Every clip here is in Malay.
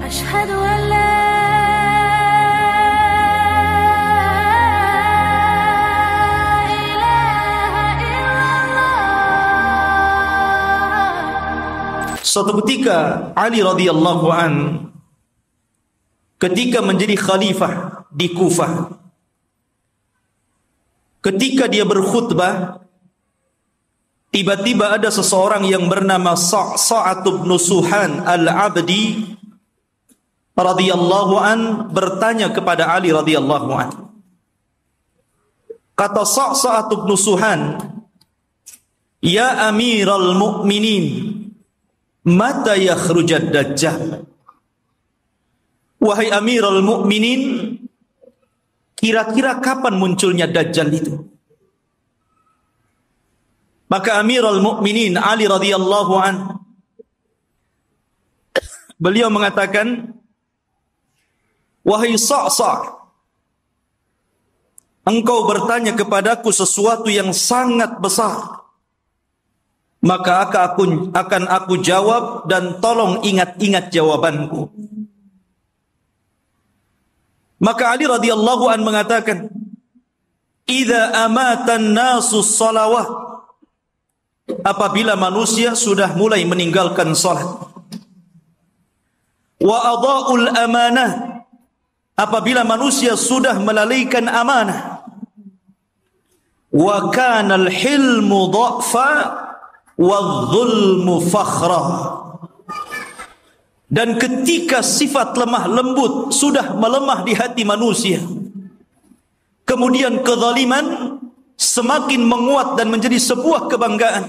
أشهد أن لا Suatu ketika Ali radhiyallahu an ketika menjadi khalifah di Kufah, ketika dia berkhutbah, tiba-tiba ada seseorang yang bernama Sa'sa'ah bin Suhan al-Abdi radhiyallahu an bertanya kepada Ali radhiyallahu an. Kata Sa'sa'ah bin Suhan, "Ya Amiral Mu'minin, mata yakhrujad dajjal?" Wahai Amirul Mukminin, kira-kira kapan munculnya Dajjal itu? Maka Amirul Mukminin Ali radhiyallahu an beliau mengatakan, "Wahai Sa'sa', engkau bertanya kepadaku sesuatu yang sangat besar. Maka akan aku jawab dan tolong ingat-ingat jawabanku." Maka Ali radhiyallahu an mengatakan, "Idza amatan nasu shalawat," apabila manusia sudah mulai meninggalkan salat. "Wa adaa'ul amanah," apabila manusia sudah melalaikan amanah. "Wa kana al-hilmu dha'fa wadh-dhulmu fakhra," dan ketika sifat lemah lembut sudah melemah di hati manusia, kemudian kezaliman semakin menguat dan menjadi sebuah kebanggaan,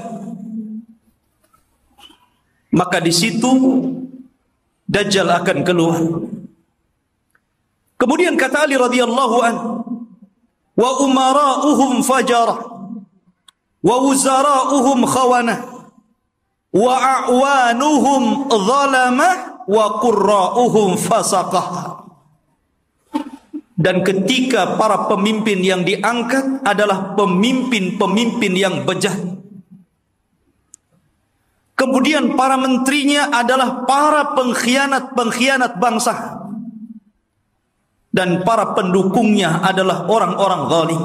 maka di situ Dajjal akan keluar. Kemudian kata Ali radhiyallahu an, "Wa umara'uhum fajara wa wuzara'uhum khawana wa a'wanuhum zalama wa qurra'uhum fasaqah." Dan ketika para pemimpin yang diangkat adalah pemimpin-pemimpin yang bejat, kemudian para menterinya adalah para pengkhianat-pengkhianat bangsa, dan para pendukungnya adalah orang-orang zalim,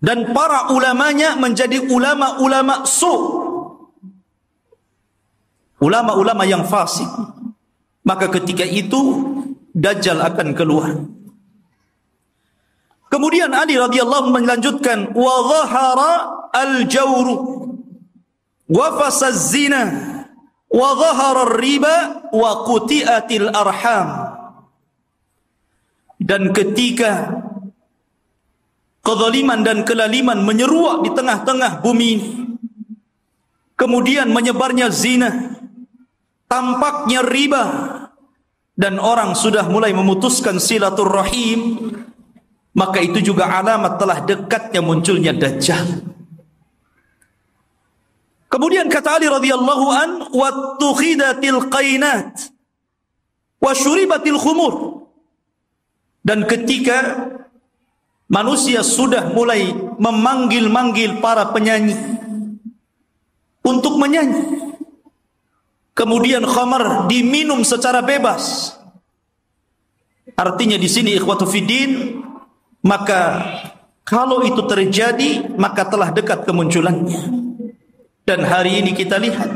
dan para ulamanya menjadi ulama-ulama ulama-ulama yang fasik, maka ketika itu Dajjal akan keluar. Kemudian Ali radhiyallahu melanjutkan, "Wa dhahara al-jawru wa fasaz zina wa dhahara ar-riba wa quti'atil arham." Dan ketika kezaliman dan kelaliman menyeruak di tengah-tengah bumi ini, kemudian menyebarnya zina, tampaknya riba, dan orang sudah mulai memutuskan silaturrahim, maka itu juga alamat telah dekatnya munculnya Dajjal. Kemudian kata Ali radhiyallahu an, "Wattukhidatil qainat wa syuribatil khumur." Dan ketika manusia sudah mulai memanggil-manggil para penyanyi untuk menyanyi, kemudian khamar diminum secara bebas. Artinya di sini ikhwatu fiddin, maka kalau itu terjadi maka telah dekat kemunculannya. Dan hari ini kita lihat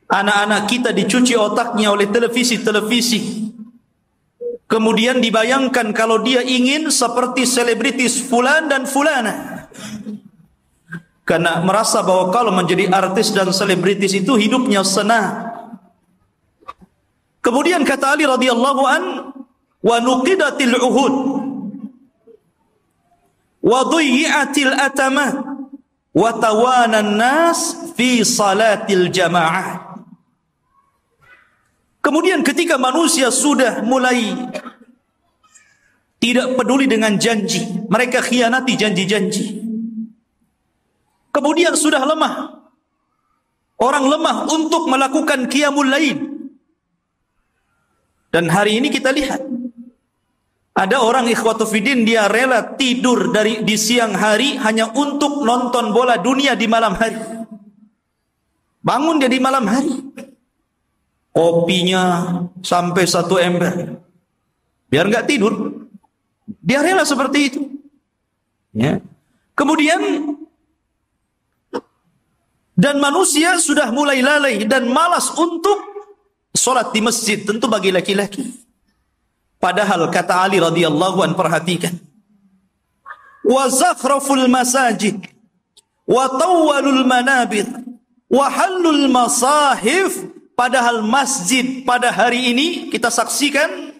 anak-anak kita dicuci otaknya oleh televisi-televisi. Kemudian dibayangkan kalau dia ingin seperti selebritis fulan dan fulana, karena merasa bahwa kalau menjadi artis dan selebritis itu hidupnya senang. Kemudian kata Ali radhiyallahu an, "Wa nuqidatil uhud wa dhuyyatil atamat wa tawana an-nas fi salatil jamaah." Kemudian ketika manusia sudah mulai tidak peduli dengan janji, mereka khianati janji-janji. Kemudian sudah lemah, orang lemah untuk melakukan qiyamul lail. Dan hari ini kita lihat ada orang ikhwatu fiddin, dia rela tidur di siang hari hanya untuk nonton bola dunia di malam hari. Bangun dia di malam hari. kopinya sampai 1 ember, biar nggak tidur. Dia rela seperti itu. Ya. Kemudian dan manusia sudah mulai lalai dan malas untuk sholat di masjid, tentu bagi laki-laki. Padahal kata Ali radhiyallahu an, perhatikan, wa zakhraful masajid wa tawwalul manabir wa halul masahif. Padahal masjid pada hari ini kita saksikan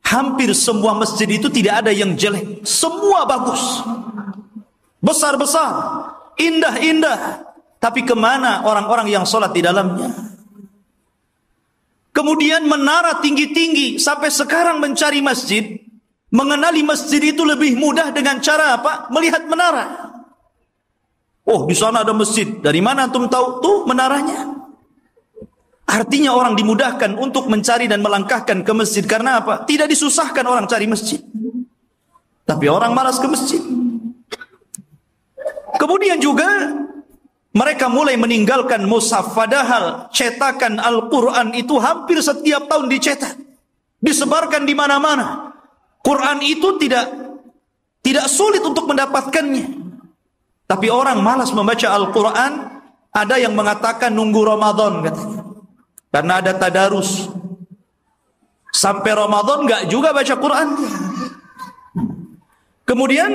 hampir semua masjid itu tidak ada yang jelek, semua bagus, besar-besar, indah-indah. Tapi kemana orang-orang yang sholat di dalamnya? Kemudian menara tinggi-tinggi, sampai sekarang mencari masjid, mengenali masjid itu lebih mudah dengan cara apa? Melihat menara. Oh, di sana ada masjid. Dari mana antum tahu? Tuh menaranya. Artinya orang dimudahkan untuk mencari dan melangkahkan ke masjid. Karena apa? Tidak disusahkan orang cari masjid. Tapi orang malas ke masjid. Kemudian juga mereka mulai meninggalkan mushaf. Padahal cetakan Al-Quran itu hampir setiap tahun dicetak, disebarkan di mana-mana. Quran itu tidak sulit untuk mendapatkannya. Tapi orang malas membaca Al-Quran. Ada yang mengatakan nunggu Ramadan katanya, karena ada tadarus. Sampai Ramadan enggak juga baca Quran. Kemudian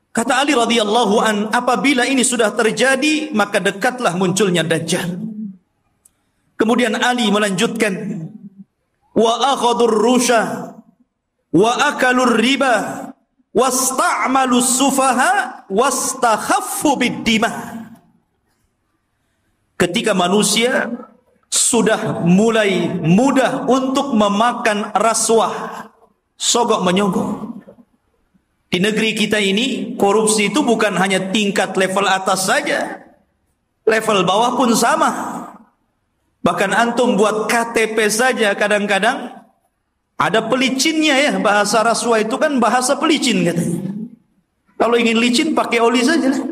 kata Ali radhiyallahu an, apabila ini sudah terjadi, maka dekatlah munculnya Dajjal. Kemudian Ali melanjutkan, wa akhadur rusha wa akalur riba wasta'malus sufaha wastakhaffu bid-dima. Ketika manusia sudah mulai mudah untuk memakan rasuah, sogok menyogok. Di negeri kita ini, korupsi itu bukan hanya tingkat level atas saja, level bawah pun sama. Bahkan antum buat KTP saja kadang-kadang ada pelicinnya ya. Bahasa rasuah itu kan bahasa pelicin katanya. Kalau ingin licin pakai oli saja lah.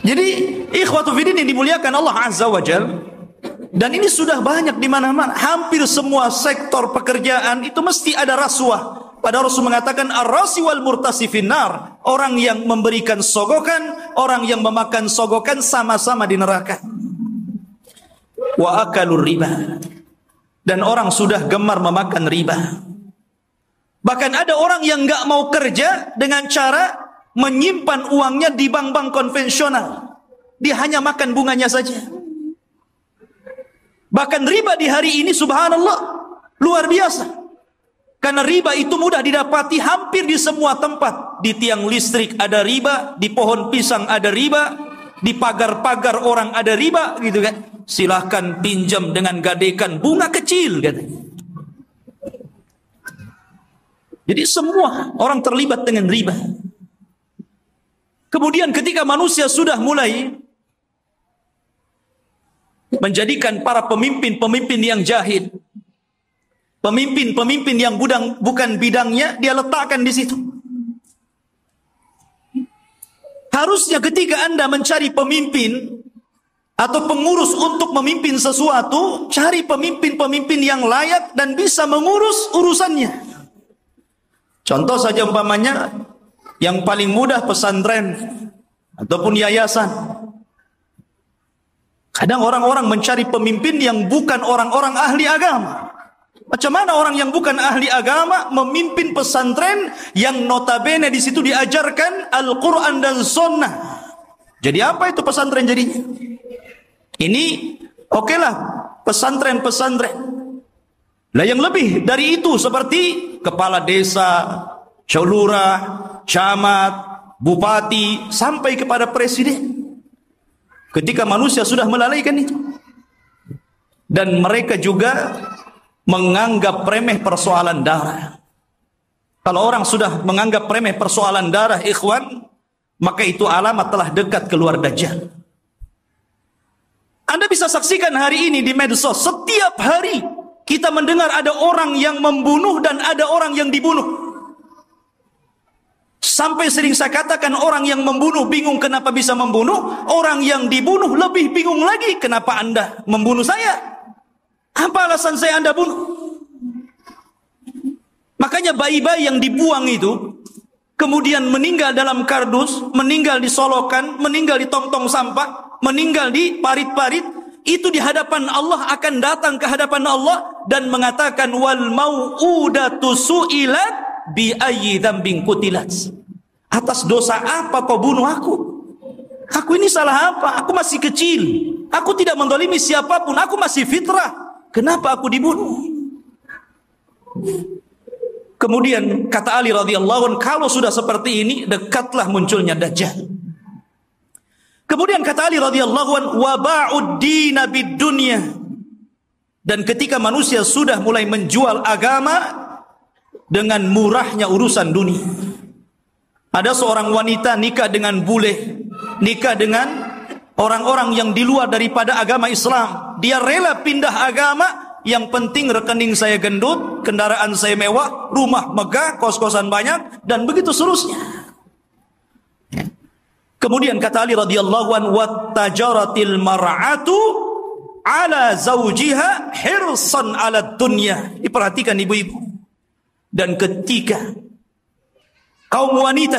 Jadi ikhwatu fiddin yang dimuliakan Allah Azza wa Jalla, dan ini sudah banyak di mana-mana. Hampir semua sektor pekerjaan itu mesti ada rasuah. Padahal Rasul mengatakan ar-rasi wal murtasi finnar. Orang yang memberikan sogokan, orang yang memakan sogokan sama-sama di neraka. Wa akalur riba. Dan orang sudah gemar memakan riba. Bahkan ada orang yang enggak mau kerja dengan cara menyimpan uangnya di bank-bank konvensional. Dia hanya makan bunganya saja. Bahkan riba di hari ini subhanallah luar biasa. Karena riba itu mudah didapati hampir di semua tempat. Di tiang listrik ada riba, di pohon pisang ada riba, di pagar-pagar orang ada riba, gitu kan. Silahkan pinjam dengan gadekan bunga kecil katanya. Jadi semua orang terlibat dengan riba. Kemudian ketika manusia sudah mulai menjadikan para pemimpin-pemimpin yang jahil, pemimpin-pemimpin yang bukan bidangnya, dia letakkan di situ. Harusnya ketika Anda mencari pemimpin atau pengurus untuk memimpin sesuatu, cari pemimpin-pemimpin yang layak dan bisa mengurus urusannya. Contoh saja umpamanya, yang paling mudah pesantren ataupun yayasan. Kadang orang-orang mencari pemimpin yang bukan orang-orang ahli agama. Macam mana orang yang bukan ahli agama memimpin pesantren yang notabene di situ diajarkan Al-Quran dan Sunnah? Jadi apa itu pesantren jadinya? Ini okelah pesantren-pesantren. Lah yang lebih dari itu seperti kepala desa, lurah, camat, bupati, sampai kepada presiden. Ketika manusia sudah melalaikan itu, dan mereka juga menganggap remeh persoalan darah. Kalau orang sudah menganggap remeh persoalan darah, ikhwan, maka itu alamat telah dekat keluar Dajjal. Anda bisa saksikan hari ini di medsos, setiap hari kita mendengar ada orang yang membunuh dan ada orang yang dibunuh. Sampai sering saya katakan orang yang membunuh bingung kenapa bisa membunuh, orang yang dibunuh lebih bingung lagi kenapa Anda membunuh saya. Apa alasan saya Anda bunuh? Makanya bayi-bayi yang dibuang itu kemudian meninggal dalam kardus, meninggal di solokan, meninggal di tong-tong sampah, meninggal di parit-parit, itu di hadapan Allah akan datang ke hadapan Allah dan mengatakan wal mau'udatu su'ilat bi ayyi dzambin qutilat. Atas dosa apa kau bunuh aku? Aku ini salah apa? Aku masih kecil. Aku tidak mendolimi siapapun. Aku masih fitrah. Kenapa aku dibunuh? Kemudian kata Ali radhiyallahu anhu, kalau sudah seperti ini, dekatlah munculnya Dajjal. Kemudian kata Ali radhiyallahu anhu, wa ba'ud dina bid dunya. Dan ketika manusia sudah mulai menjual agama dengan murahnya urusan dunia. Ada seorang wanita nikah dengan bule, nikah dengan orang-orang yang di luar daripada agama Islam. Dia rela pindah agama, yang penting rekening saya gendut, kendaraan saya mewah, rumah megah, kos-kosan banyak, dan begitu seterusnya. Kemudian kata Ali radhiyallahu anhu, wattajaratil mar'atu ala zawjiha hirsan ala dunya. Diperhatikan ibu-ibu. Dan ketika kaum wanita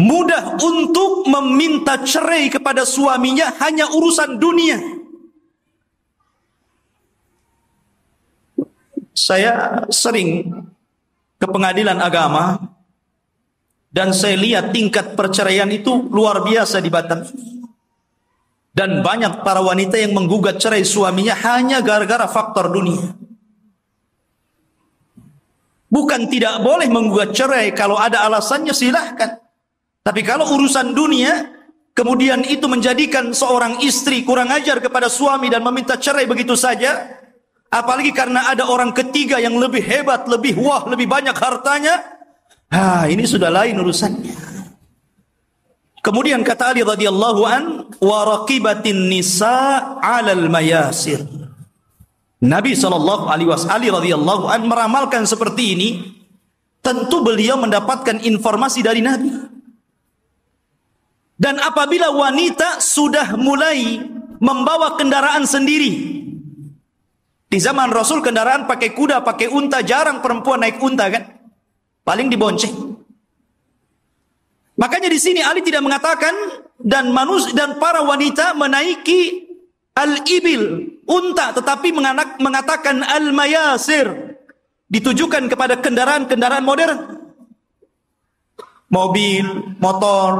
mudah untuk meminta cerai kepada suaminya hanya urusan dunia. Saya sering ke pengadilan agama dan saya lihat tingkat perceraian itu luar biasa di Batam. Dan banyak para wanita yang menggugat cerai suaminya hanya gara-gara faktor dunia. Bukan tidak boleh menggugat cerai, kalau ada alasannya silahkan. Tapi kalau urusan dunia, kemudian itu menjadikan seorang istri kurang ajar kepada suami dan meminta cerai begitu saja, apalagi karena ada orang ketiga yang lebih hebat, lebih wah, lebih banyak hartanya, ini sudah lain urusannya. Kemudian kata Ali radhiyallahu an, wa raqibatin nisa 'alal mayasir. Nabi SAW radhiyallahu an meramalkan seperti ini. Tentu beliau mendapatkan informasi dari Nabi. Dan apabila wanita sudah mulai membawa kendaraan sendiri, di zaman Rasul kendaraan pakai kuda, pakai unta, jarang perempuan naik unta kan, paling dibonceng. Makanya di sini Ali tidak mengatakan dan para wanita menaiki al-ibil, unta, tetapi mengatakan al-mayasir, ditujukan kepada kendaraan-kendaraan modern. Mobil, motor.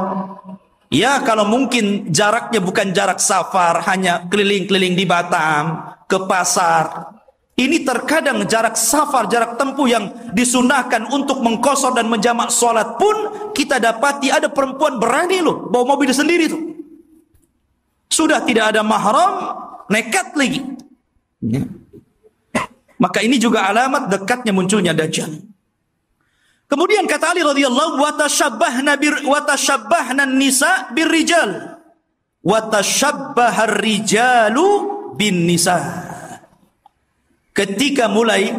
Ya, kalau mungkin jaraknya bukan jarak safar, hanya keliling-keliling di Batam, ke pasar. Ini terkadang jarak safar, jarak tempuh yang disunahkan untuk mengqashar dan menjamak sholat pun kita dapati ada perempuan berani loh bawa mobil sendiri tuh. Sudah tidak ada mahram, nekat lagi. Ya. Maka ini juga alamat dekatnya munculnya Dajjal. Kemudian kata Ali radhiyallahu wa tashabbahna nisa birrijal wa tashabbahar rijalu bin nisa. Ketika mulai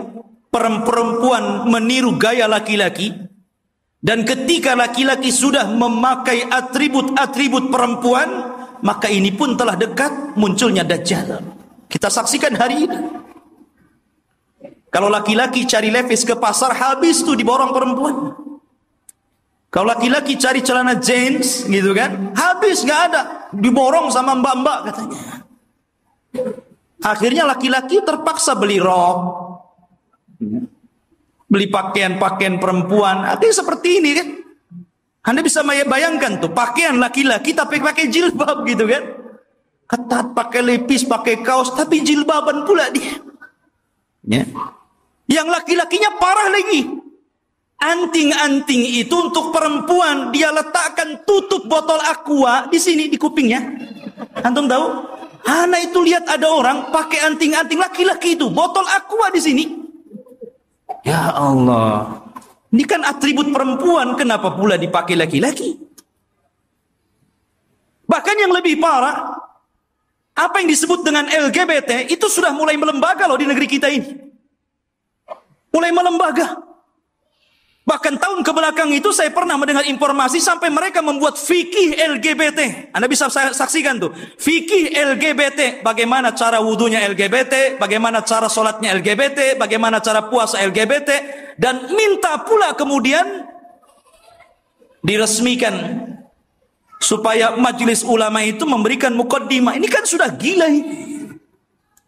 perempuan meniru gaya laki-laki, dan ketika laki-laki sudah memakai atribut-atribut perempuan, maka ini pun telah dekat munculnya Dajjal. Kita saksikan hari ini. Kalau laki-laki cari levis ke pasar, habis tuh diborong perempuan. Kalau laki-laki cari celana jeans gitu kan, habis nggak ada, diborong sama mbak-mbak katanya. Akhirnya laki-laki terpaksa beli rok, beli pakaian-pakaian perempuan. Artinya seperti ini kan. Anda bisa bayangkan tuh, pakaian laki-laki tapi pakai jilbab gitu kan. Ketat, pakai lepis, pakai kaos, tapi jilbaban pula dia. Ya. Yang laki-lakinya parah lagi. Anting-anting itu untuk perempuan dia letakkan tutup botol aqua di sini di kupingnya. Antum tahu? Anak itu lihat ada orang pakai anting-anting laki-laki itu, botol aqua di sini. Ya Allah. Ini kan atribut perempuan, kenapa pula dipakai laki-laki? Bahkan yang lebih parah, apa yang disebut dengan LGBT itu sudah mulai melembaga loh di negeri kita ini. Mulai melembaga. Bahkan tahun kebelakang itu saya pernah mendengar informasi sampai mereka membuat fikih LGBT. Anda bisa saksikan tuh. Fikih LGBT. Bagaimana cara wudunya LGBT. Bagaimana cara sholatnya LGBT. Bagaimana cara puasa LGBT. Dan minta pula kemudian diresmikan. Supaya majelis ulama itu memberikan mukaddimah. Ini kan sudah gila ini.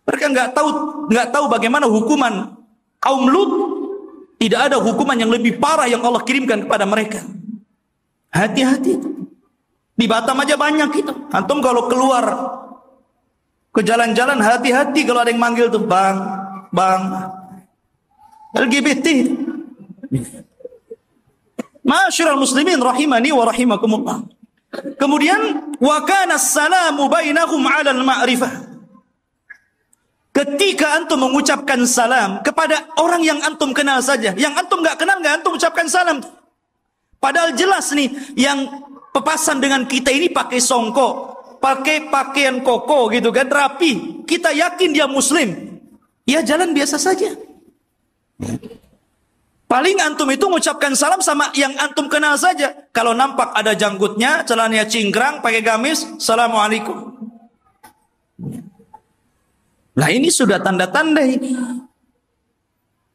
Mereka nggak tahu bagaimana hukuman kaum Lut. Tidak ada hukuman yang lebih parah yang Allah kirimkan kepada mereka. Hati-hati. Di Batam aja banyak itu. Antum kalau keluar ke jalan-jalan, hati-hati kalau ada yang manggil tuh, bang, LGBT. Ma'asyiral muslimin rahimani wa rahimakumullah. Kemudian wa kana as-salamu bainahum 'ala al-ma'rifah. Ketika antum mengucapkan salam kepada orang yang antum kenal saja, yang antum nggak kenal nggak antum ucapkan salam. Padahal jelas nih yang pepasan dengan kita ini pakai songkok, pakai pakaian koko gitu kan, rapi. Kita yakin dia muslim. Ya jalan biasa saja. Paling antum itu mengucapkan salam sama yang antum kenal saja. Kalau nampak ada janggutnya, celananya cingkrang, pakai gamis, assalamualaikum. Nah ini sudah tanda-tanda ini.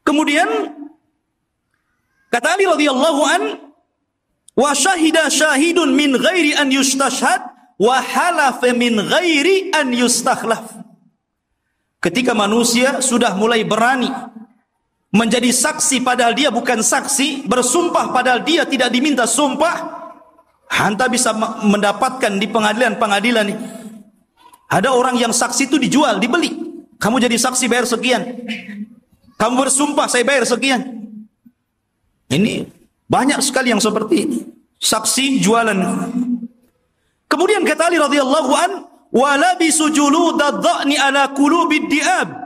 Kemudian kata Ali radhiyallahu an, wa syahida syahidun min ghairi an yustashhad wa halafa min ghairi an yustakhlaf. Ketika manusia sudah mulai berani menjadi saksi padahal dia bukan saksi, bersumpah padahal dia tidak diminta sumpah, anda bisa mendapatkan di pengadilan-pengadilan ini. Ada orang yang saksi itu dijual, dibeli. Kamu jadi saksi bayar sekian. Kamu bersumpah saya bayar sekian. Ini banyak sekali yang seperti ini. Saksi jualan. Kemudian kata Ali radhiyallahu an, wa labisu juludadh-dha'ni ala qulubid di'ab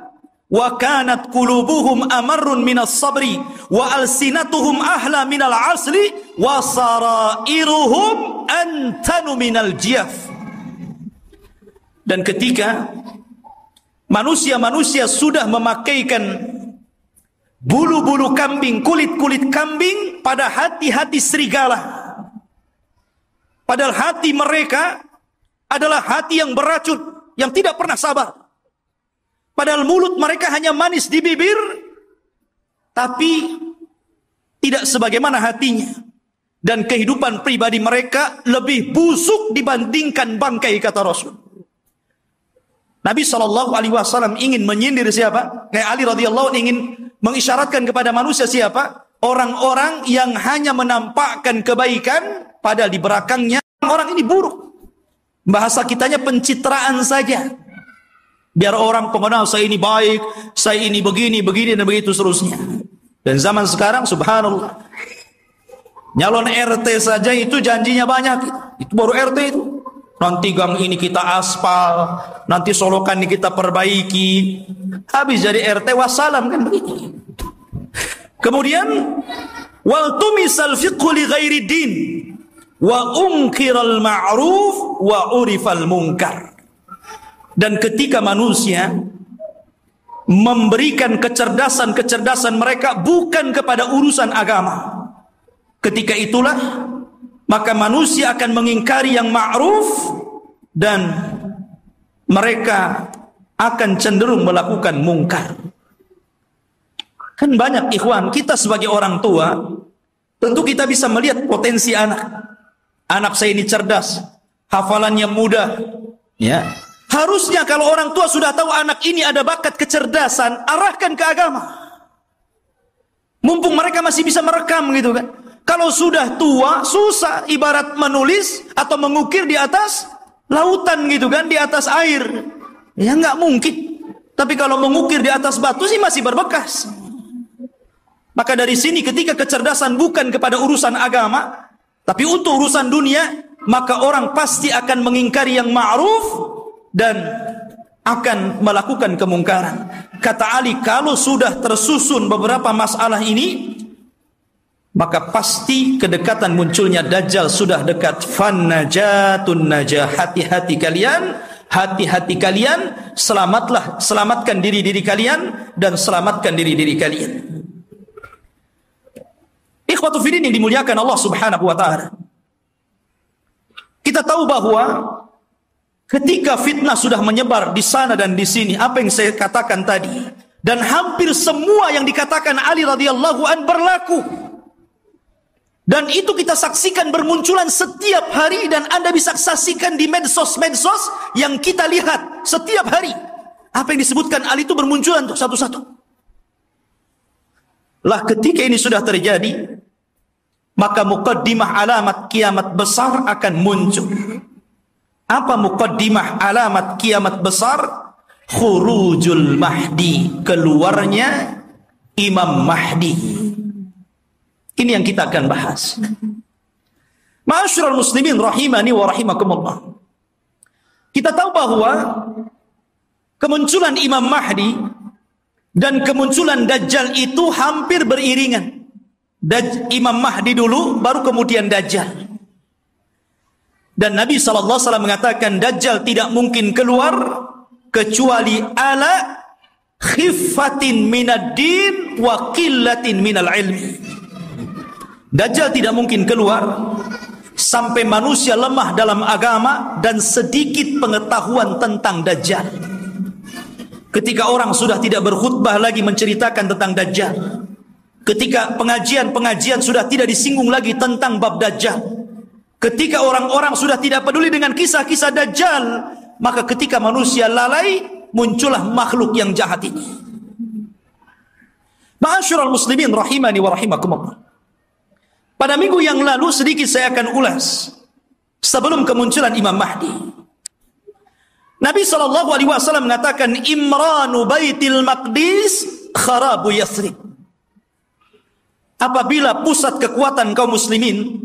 wa kanat qulubuhum amarrun minas sabri wa alsinatuhum ahla minal asli wa sarairuhum antanu minal jiyaf. Dan ketika manusia-manusia sudah memakaikan bulu-bulu kambing, kulit-kulit kambing pada hati-hati serigala. Padahal hati mereka adalah hati yang beracun, yang tidak pernah sabar. Padahal mulut mereka hanya manis di bibir, tapi tidak sebagaimana hatinya. Dan kehidupan pribadi mereka lebih busuk dibandingkan bangkai, kata Rasul. Nabi SAW ingin menyindir siapa? Kayak Ali radhiyallahu anhu ingin mengisyaratkan kepada manusia siapa? Orang-orang yang hanya menampakkan kebaikan, padahal di belakangnya orang ini buruk. Bahasa kitanya pencitraan saja. Biar orang pengenal saya ini baik, saya ini begini, dan begitu seterusnya. Dan zaman sekarang subhanallah, nyalon RT saja itu janjinya banyak. Itu baru RT itu. Nanti gang ini kita aspal, nanti solokan ini kita perbaiki. Habis jadi RT wassalam kan begitu. Kemudian wal tumisal fiqhu li ghairi din wa unkiral ma'ruf wa urifal munkar. Dan ketika manusia memberikan kecerdasan mereka bukan kepada urusan agama, ketika itulah maka manusia akan mengingkari yang ma'ruf dan mereka akan cenderung melakukan mungkar. Kan banyak ikhwan, kita sebagai orang tua tentu kita bisa melihat potensi anak. Anak saya ini cerdas, hafalannya mudah, ya. Harusnya kalau orang tua sudah tahu anak ini ada bakat kecerdasan, arahkan ke agama. Mumpung mereka masih bisa merekam gitu kan. Kalau sudah tua, susah, ibarat menulis atau mengukir di atas lautan gitu kan, di atas air. Ya nggak mungkin. Tapi kalau mengukir di atas batu sih masih berbekas. Maka dari sini ketika kecerdasan bukan kepada urusan agama, tapi untuk urusan dunia, maka orang pasti akan mengingkari yang ma'ruf dan akan melakukan kemungkaran. Kata Ali, kalau sudah tersusun beberapa masalah ini, maka pasti kedekatan munculnya Dajjal sudah dekat. Fannajatun najah, hati-hati kalian, selamatkan diri kalian dan selamatkan diri kalian. Ikhwatu fiddin yang dimuliakan Allah Subhanahu wa taala. Kita tahu bahwa ketika fitnah sudah menyebar di sana dan di sini, apa yang saya katakan tadi, dan hampir semua yang dikatakan Ali radhiyallahu an berlaku. Dan itu kita saksikan bermunculan setiap hari, dan Anda bisa saksikan di medsos-medsos yang kita lihat setiap hari. Apa yang disebutkan Ali itu bermunculan untuk satu-satu. Lah ketika ini sudah terjadi, maka muqaddimah alamat kiamat besar akan muncul. Apa muqaddimah alamat kiamat besar? Khurujul Mahdi, keluarnya Imam Mahdi. Ini yang kita akan bahas. Ma'asyiral muslimin rahimani wa rahimakumullah. Kita tahu bahwa kemunculan Imam Mahdi dan kemunculan Dajjal itu hampir beriringan. Imam Mahdi dulu, baru kemudian Dajjal. Dan Nabi SAW mengatakan Dajjal tidak mungkin keluar kecuali ala khiffatin minad din wa qillatin minal ilmi. Dajjal tidak mungkin keluar sampai manusia lemah dalam agama dan sedikit pengetahuan tentang Dajjal. Ketika orang sudah tidak berkhutbah lagi menceritakan tentang Dajjal, ketika pengajian-pengajian sudah tidak disinggung lagi tentang bab Dajjal, ketika orang-orang sudah tidak peduli dengan kisah-kisah Dajjal, maka ketika manusia lalai, muncullah makhluk yang jahat ini. Ma'asyiral muslimin rahimani wa rahimakumullah. Pada minggu yang lalu sedikit saya akan ulas sebelum kemunculan Imam Mahdi. Nabi SAW mengatakan Imranu Baitil Maqdis kharabu Yathrib. Apabila pusat kekuatan kaum muslimin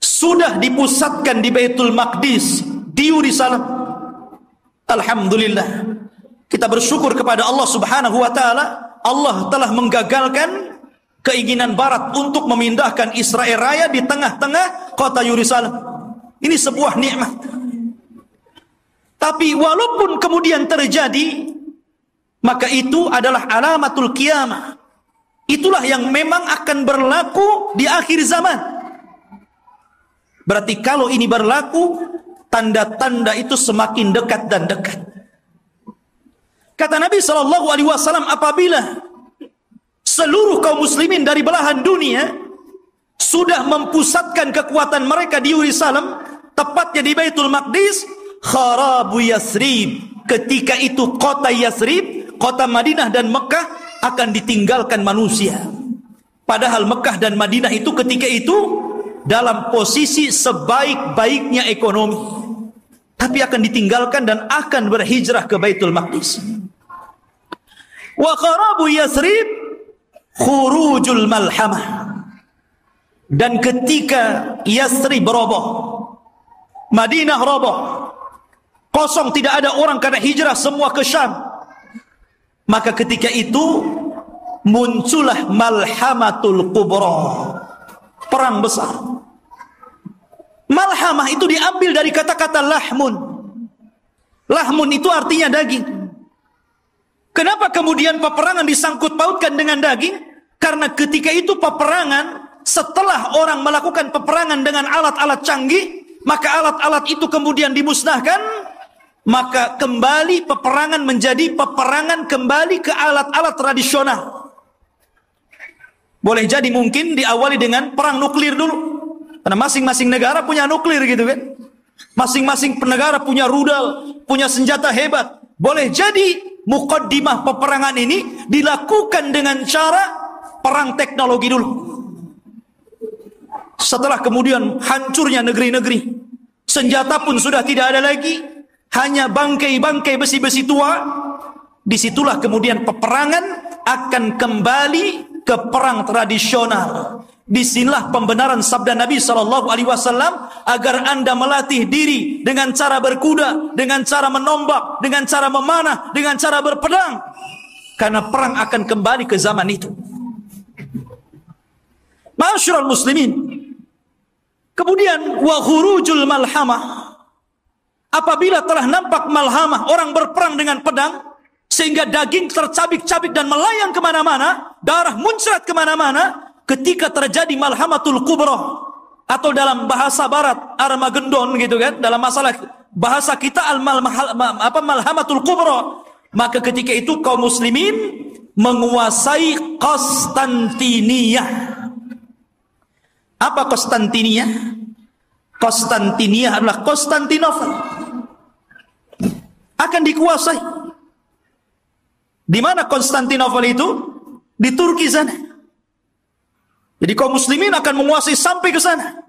sudah dipusatkan di Baitul Maqdis, di Yerusalem, alhamdulillah, kita bersyukur kepada Allah Subhanahu wa taala. Allah telah menggagalkan keinginan barat untuk memindahkan Israel Raya di tengah-tengah kota Yerusalem. Ini sebuah nikmat. Tapi walaupun kemudian terjadi, maka itu adalah alamatul qiyamah. Itulah yang memang akan berlaku di akhir zaman. Berarti kalau ini berlaku, tanda-tanda itu semakin dekat dan dekat. Kata Nabi SAW, apabila seluruh kaum muslimin dari belahan dunia sudah mempusatkan kekuatan mereka di Yerusalem, tepatnya di Baitul Maqdis, kharabu Yathrib. Ketika itu kota Yathrib, kota Madinah dan Mekah akan ditinggalkan manusia. Padahal Mekah dan Madinah itu ketika itu dalam posisi sebaik-baiknya ekonomi, tapi akan ditinggalkan dan akan berhijrah ke Baitul Maqdis. Wa kharabu Yathrib khurujul malhamah. Dan ketika Yathrib roboh, Madinah roboh, kosong, tidak ada orang karena hijrah semua ke Syam, maka ketika itu muncullah malhamatul kubra, perang besar. Malhamah itu diambil dari kata-kata lahmun. Lahmun itu artinya daging. Kenapa kemudian peperangan disangkut pautkan dengan daging? Karena ketika itu peperangan, setelah orang melakukan peperangan dengan alat-alat canggih, maka alat-alat itu kemudian dimusnahkan, maka kembali peperangan menjadi peperangan kembali ke alat-alat tradisional. Boleh jadi mungkin diawali dengan perang nuklir dulu, karena masing-masing negara punya nuklir gitu kan. Masing-masing negara punya rudal, punya senjata hebat. Boleh jadi muqaddimah peperangan ini dilakukan dengan cara perang teknologi dulu. Setelah kemudian hancurnya negeri-negeri, senjata pun sudah tidak ada lagi, hanya bangkai-bangkai besi-besi tua. Disitulah kemudian peperangan akan kembali ke perang tradisional. Disinilah pembenaran sabda Nabi SAW, agar anda melatih diri dengan cara berkuda, dengan cara menombak, dengan cara memanah, dengan cara berpedang, karena perang akan kembali ke zaman itu. Ma'asyiral muslimin, kemudian wa khurujul malhamah. Apabila telah nampak malhamah, orang berperang dengan pedang, sehingga daging tercabik-cabik dan melayang kemana-mana, darah muncrat kemana-mana, ketika terjadi Malhamatul Kubra, atau dalam bahasa barat Armageddon gitu kan, dalam masalah bahasa kita Malhamatul Kubra, maka ketika itu kaum muslimin menguasai Konstantinia. Apa Konstantinia? Konstantinia adalah Konstantinopel. Akan dikuasai. Di mana Konstantinopel itu? Di Turki sana. Jadi kaum muslimin akan menguasai sampai ke sana.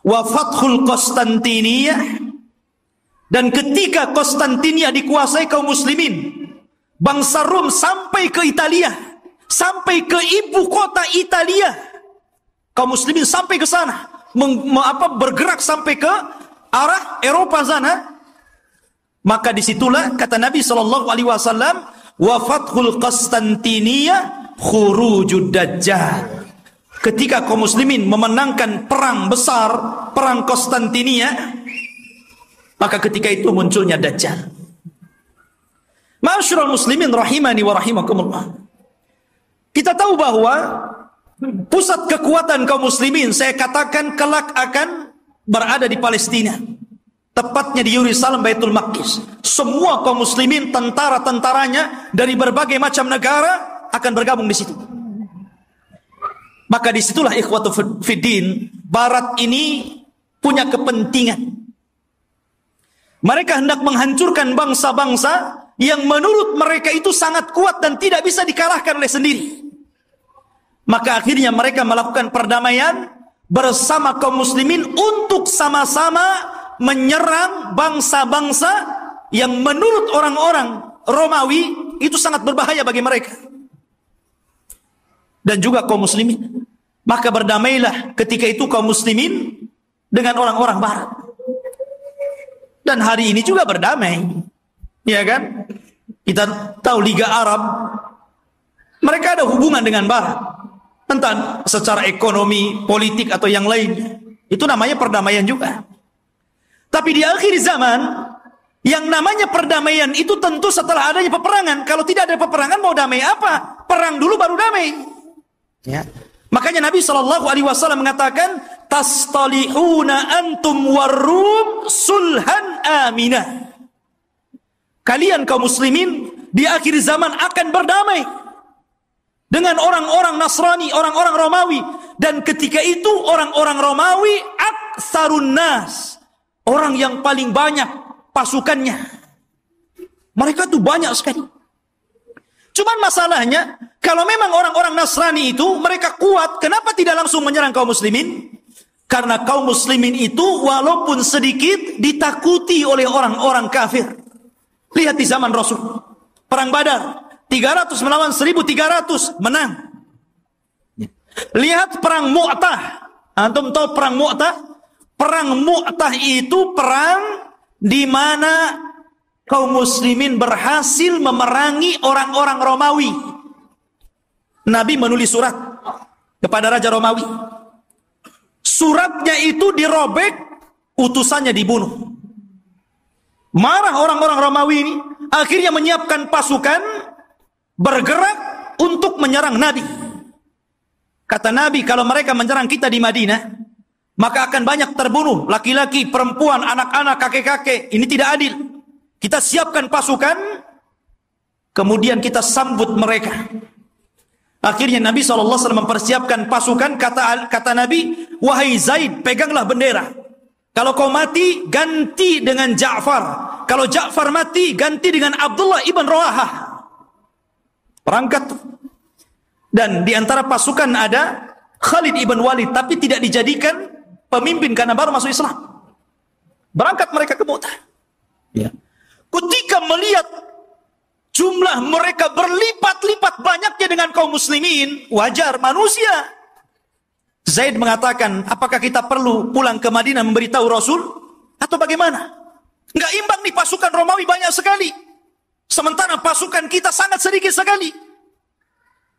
Wa fathul Konstantinia, dan ketika Konstantinia dikuasai kaum muslimin, bangsa Rom sampai ke Italia, sampai ke ibu kota Italia. Kaum muslimin sampai ke sana, bergerak sampai ke arah Eropa sana. Maka disitulah kata Nabi SAW, wa fathul Konstantinia khurujud dajjal. Ketika kaum muslimin memenangkan perang besar, perang Konstantinia, maka ketika itu munculnya dajjal. Ma'asyiral muslimin rahimani wa rahimakumullah. Kita tahu bahwa pusat kekuatan kaum muslimin, saya katakan kelak akan berada di Palestina. Tepatnya di Yerusalem, Baitul Maqdis. Semua kaum muslimin, tentara-tentaranya dari berbagai macam negara akan bergabung di situ. Maka disitulah ikhwatu fiddin, Barat ini punya kepentingan. Mereka hendak menghancurkan bangsa-bangsa yang menurut mereka itu sangat kuat dan tidak bisa dikalahkan oleh sendiri. Maka akhirnya mereka melakukan perdamaian bersama kaum muslimin untuk sama-sama menyerang bangsa-bangsa yang menurut orang-orang Romawi itu sangat berbahaya bagi mereka. Dan juga kaum muslimin. Maka berdamailah ketika itu kaum muslimin dengan orang-orang Barat. Dan hari ini juga berdamai. Ya kan? Kita tahu Liga Arab, mereka ada hubungan dengan Barat. Entah secara ekonomi, politik atau yang lain. Itu namanya perdamaian juga. Tapi di akhir zaman, yang namanya perdamaian itu tentu setelah adanya peperangan. Kalau tidak ada peperangan, mau damai apa? Perang dulu baru damai. Ya. Makanya Nabi SAW mengatakan, tastalihuna antum warum sulhan aminah. Kalian kaum muslimin di akhir zaman akan berdamai dengan orang-orang Nasrani, orang-orang Romawi. Dan ketika itu orang-orang Romawi aktsarun nas, orang yang paling banyak pasukannya. Mereka tuh banyak sekali. Cuman masalahnya, kalau memang orang-orang Nasrani itu mereka kuat, kenapa tidak langsung menyerang kaum muslimin? Karena kaum muslimin itu walaupun sedikit ditakuti oleh orang-orang kafir. Lihat di zaman Rasul, perang Badar, 300 melawan 1.300, menang. Lihat perang Mu'tah. Antum tahu perang Mu'tah? Perang Mu'tah itu perang di mana kaum muslimin berhasil memerangi orang-orang Romawi. Nabi menulis surat kepada Raja Romawi. Suratnya itu dirobek, utusannya dibunuh. Marah orang-orang Romawi ini, akhirnya menyiapkan pasukan bergerak untuk menyerang Nabi. Kata Nabi, kalau mereka menyerang kita di Madinah, maka akan banyak terbunuh, laki-laki, perempuan, anak-anak, kakek-kakek. Ini tidak adil. Kita siapkan pasukan, kemudian kita sambut mereka. Akhirnya Nabi SAW mempersiapkan pasukan, kata Nabi, wahai Zaid, peganglah bendera. Kalau kau mati, ganti dengan Ja'far. Kalau Ja'far mati, ganti dengan Abdullah ibn Rawahah. Perangkat. Dan di antara pasukan ada Khalid ibn Walid, tapi tidak dijadikan pemimpin karena baru masuk Islam. Berangkat mereka ke Mu'tah. Ya. Ketika melihat jumlah mereka berlipat-lipat banyaknya dengan kaum muslimin, wajar manusia. Zaid mengatakan, apakah kita perlu pulang ke Madinah memberitahu Rasul? Atau bagaimana? Nggak imbang nih, pasukan Romawi banyak sekali. Sementara pasukan kita sangat sedikit sekali.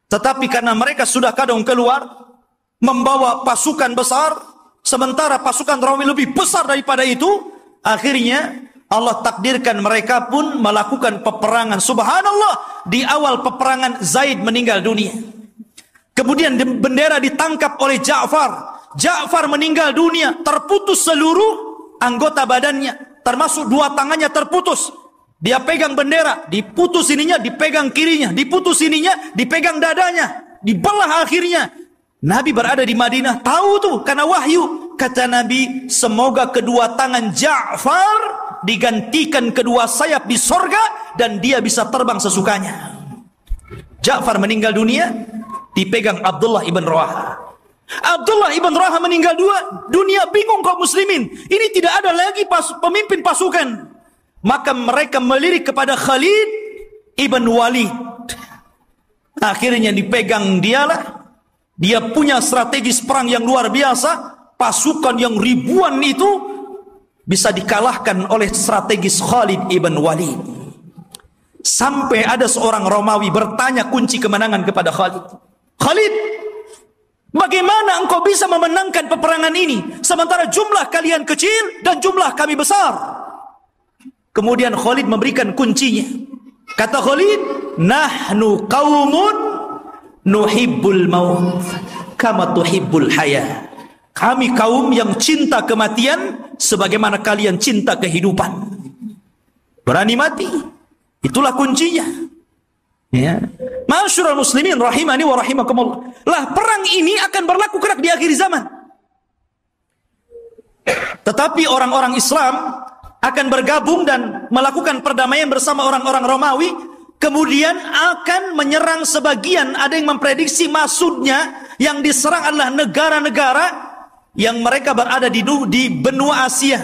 Tetapi karena mereka sudah kadung keluar, membawa pasukan besar, sementara pasukan Romawi lebih besar daripada itu, akhirnya Allah takdirkan mereka pun melakukan peperangan. Subhanallah, di awal peperangan Zaid meninggal dunia. Kemudian bendera ditangkap oleh Ja'far. Ja'far meninggal dunia, terputus seluruh anggota badannya, termasuk dua tangannya terputus. Dia pegang bendera, diputus ininya, dipegang kirinya, diputus ininya, dipegang dadanya, dibelah akhirnya. Nabi berada di Madinah, tahu tuh karena wahyu. Kata Nabi, semoga kedua tangan Ja'far digantikan kedua sayap di sorga dan dia bisa terbang sesukanya. Ja'far meninggal dunia, dipegang Abdullah ibn Rawaha. Abdullah ibn Rawaha meninggal dunia, bingung kaum muslimin. Ini tidak ada lagi pemimpin pasukan. Maka mereka melirik kepada Khalid ibn Walid. Akhirnya dipegang dialah. Dia punya strategis perang yang luar biasa. Pasukan yang ribuan itu bisa dikalahkan oleh strategis Khalid ibn Walid. Sampai ada seorang Romawi bertanya kunci kemenangan kepada Khalid. Khalid, bagaimana engkau bisa memenangkan peperangan ini sementara jumlah kalian kecil dan jumlah kami besar? Kemudian Khalid memberikan kuncinya. Kata Khalid, nahnu qaumun nuhibbul maut kama tuhibbul haya. Kami kaum yang cinta kematian sebagaimana kalian cinta kehidupan. Berani mati. Itulah kuncinya. Ya. Ma'asyiral muslimin rahimani wa rahimakumullah. Lah perang ini akan berlaku kelak di akhir zaman. Tetapi orang-orang Islam akan bergabung dan melakukan perdamaian bersama orang-orang Romawi. Kemudian akan menyerang sebagian. Ada yang memprediksi maksudnya yang diserang adalah negara-negara yang mereka berada di benua Asia.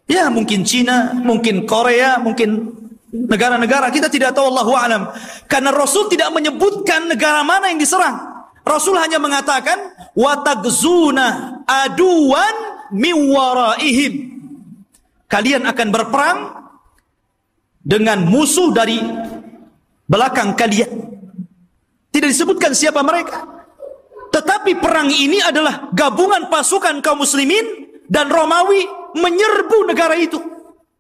Ya, mungkin Cina, mungkin Korea, mungkin negara-negara, kita tidak tahu, Allahu a'lam. Karena Rasul tidak menyebutkan negara mana yang diserang. Rasul hanya mengatakan wa tagzuna aduwan min waraihim. Kalian akan berperang dengan musuh dari belakang kalian. Tidak disebutkan siapa mereka. Tetapi perang ini adalah gabungan pasukan kaum muslimin dan Romawi menyerbu negara itu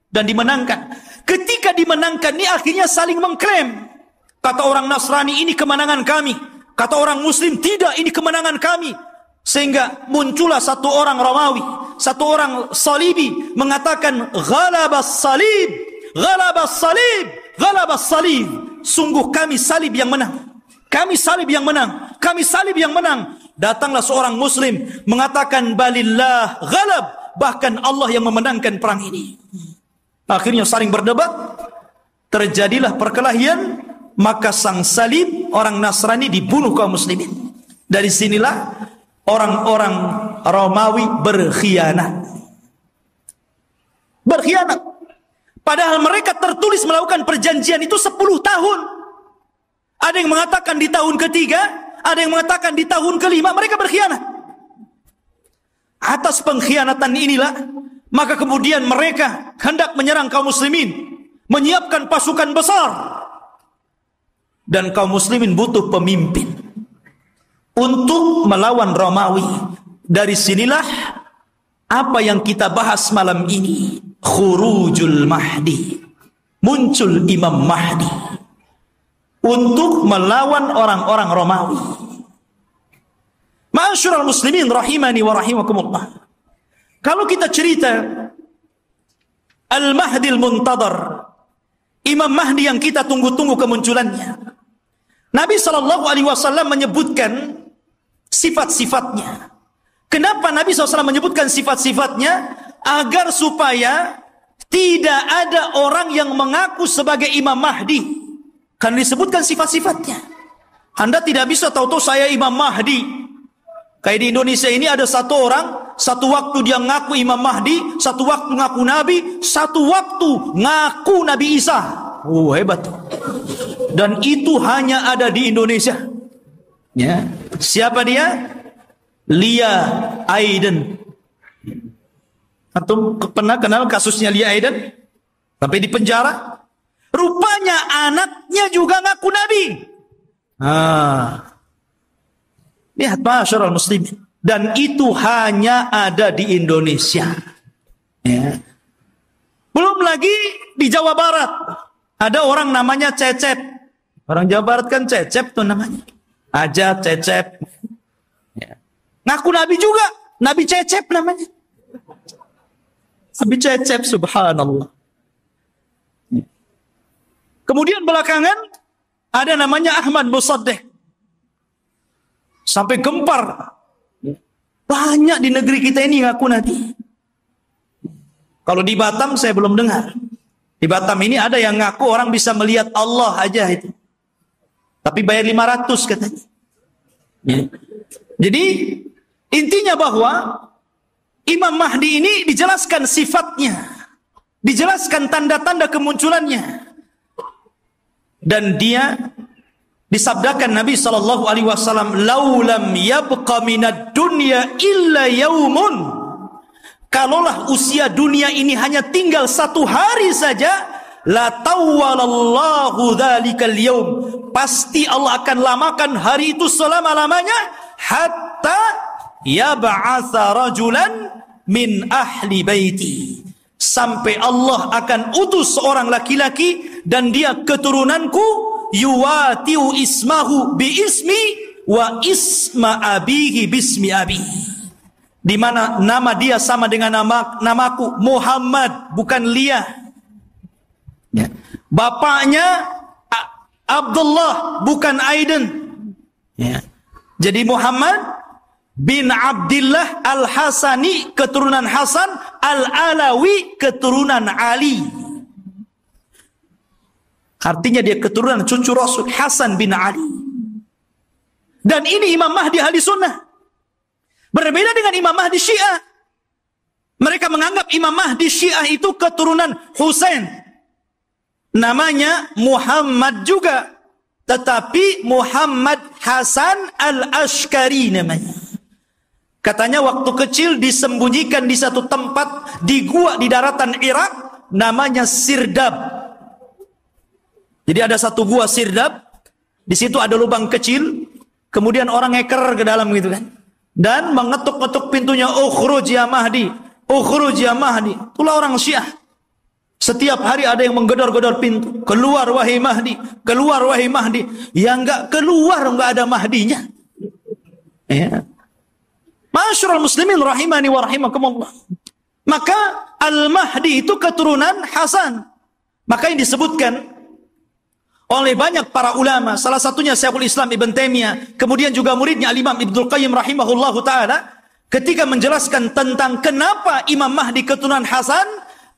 dan dimenangkan. Ketika dimenangkan ini akhirnya saling mengklaim. Kata orang Nasrani, ini kemenangan kami. Kata orang Muslim, tidak, ini kemenangan kami. Sehingga muncullah satu orang Romawi, satu orang Salibi mengatakan ghalabas salib, ghalabas salib, ghalabas salib. Sungguh kami salib yang menang. Kami salib yang menang. Kami salib yang menang. Datanglah seorang Muslim mengatakan balillah ghalab. Bahkan Allah yang memenangkan perang ini. Akhirnya saling berdebat. Terjadilah perkelahian. Maka sang salib, orang Nasrani, dibunuh kaum muslimin. Dari sinilah orang-orang Romawi berkhianat. Berkhianat. Padahal mereka tertulis melakukan perjanjian itu 10 tahun. Ada yang mengatakan di tahun ketiga, ada yang mengatakan di tahun kelima, mereka berkhianat. Atas pengkhianatan inilah, maka kemudian mereka hendak menyerang kaum muslimin, menyiapkan pasukan besar. Dan kaum muslimin butuh pemimpin untuk melawan Romawi. Dari sinilah apa yang kita bahas malam ini, khurujul Mahdi. Muncul Imam Mahdi untuk melawan orang-orang Romawi. Ma'asyiral muslimin rahimani wa rahimakumullah. Kalau kita cerita Al-Mahdi Al-Muntadhar, Imam Mahdi yang kita tunggu-tunggu kemunculannya, Nabi SAW menyebutkan sifat-sifatnya. Kenapa Nabi SAW menyebutkan sifat-sifatnya? Agar supaya tidak ada orang yang mengaku sebagai Imam Mahdi. Kan disebutkan sifat-sifatnya. Anda tidak bisa tahu-tahu saya Imam Mahdi. Kayak di Indonesia ini ada satu orang, satu waktu dia ngaku Imam Mahdi, satu waktu ngaku Nabi, satu waktu ngaku Nabi Isa. Oh, hebat. Dan itu hanya ada di Indonesia. Ya. Siapa dia? Lia Aiden. Atau pernah kenal kasusnya Lia Aiden? Sampai di penjara. Rupanya anaknya juga ngaku Nabi. Lihat ma'asyiral muslimin. Dan itu hanya ada di Indonesia. Ya. Belum lagi di Jawa Barat. Ada orang namanya Cecep. Orang Jawa Barat kan Cecep tuh namanya. Aja Cecep. Ya. Ngaku Nabi juga. Nabi Cecep namanya. Nabi Cecep, subhanallah. Kemudian belakangan ada namanya Ahmad Musaddiq. Sampai gempar. Banyak di negeri kita ini ngaku Nabi. Kalau di Batam saya belum dengar. Di Batam ini ada yang ngaku orang bisa melihat Allah aja itu. Tapi bayar 500 katanya. Jadi intinya bahwa Imam Mahdi ini dijelaskan sifatnya, dijelaskan tanda-tanda kemunculannya, dan dia disabdakan Nabi SAW, laulam yabqa minad dunya illa yaumun, kalaulah usia dunia ini hanya tinggal satu hari saja, la tawwalallahu dzalikal yaum, pasti Allah akan lamakan hari itu selama-lamanya, hatta yab'atsa rajulan min ahli baiti, sampai Allah akan utus seorang laki-laki dan dia keturunanku, yuwatiu ismahu bi ismi wa isma abihi bismi abi, di mana nama dia sama dengan namaku Muhammad, bukan Lia. Ya. Bapaknya Abdullah, bukan Aiden. Ya. Jadi Muhammad bin Abdullah Al-Hasani, keturunan Hasan, Al-Alawi, keturunan Ali. Artinya dia keturunan cucu Rasul, Hasan bin Ali. Dan ini Imam Mahdi ahli sunnah. Berbeda dengan Imam Mahdi Syiah. Mereka menganggap Imam Mahdi Syiah itu keturunan Husain. Namanya Muhammad juga, tetapi Muhammad Hasan Al-Ashkari namanya. Katanya waktu kecil disembunyikan di satu tempat di gua di daratan Irak, namanya Sirdab. Jadi ada satu gua Sirdab, di situ ada lubang kecil, kemudian orang ngeker ke dalam gitu kan, dan mengetuk-ketuk pintunya, ukhruj ya Mahdi, ukhruj ya Mahdi. Itulah orang Syiah. Setiap hari ada yang menggedor-gedor pintu, keluar wahai Mahdi, keluar wahai Mahdi. Yang enggak keluar enggak ada Mahdinya. Ya. Ma'asyiral muslimin rahimani wa rahimakumullah. Maka Al-Mahdi itu keturunan Hasan. Maka yang disebutkan oleh banyak para ulama, salah satunya Syekhul Islam Ibn Taimiyah, kemudian juga muridnya Al-Imam Ibnul Qayyim rahimahullahu taala, ketika menjelaskan tentang kenapa Imam Mahdi keturunan Hasan,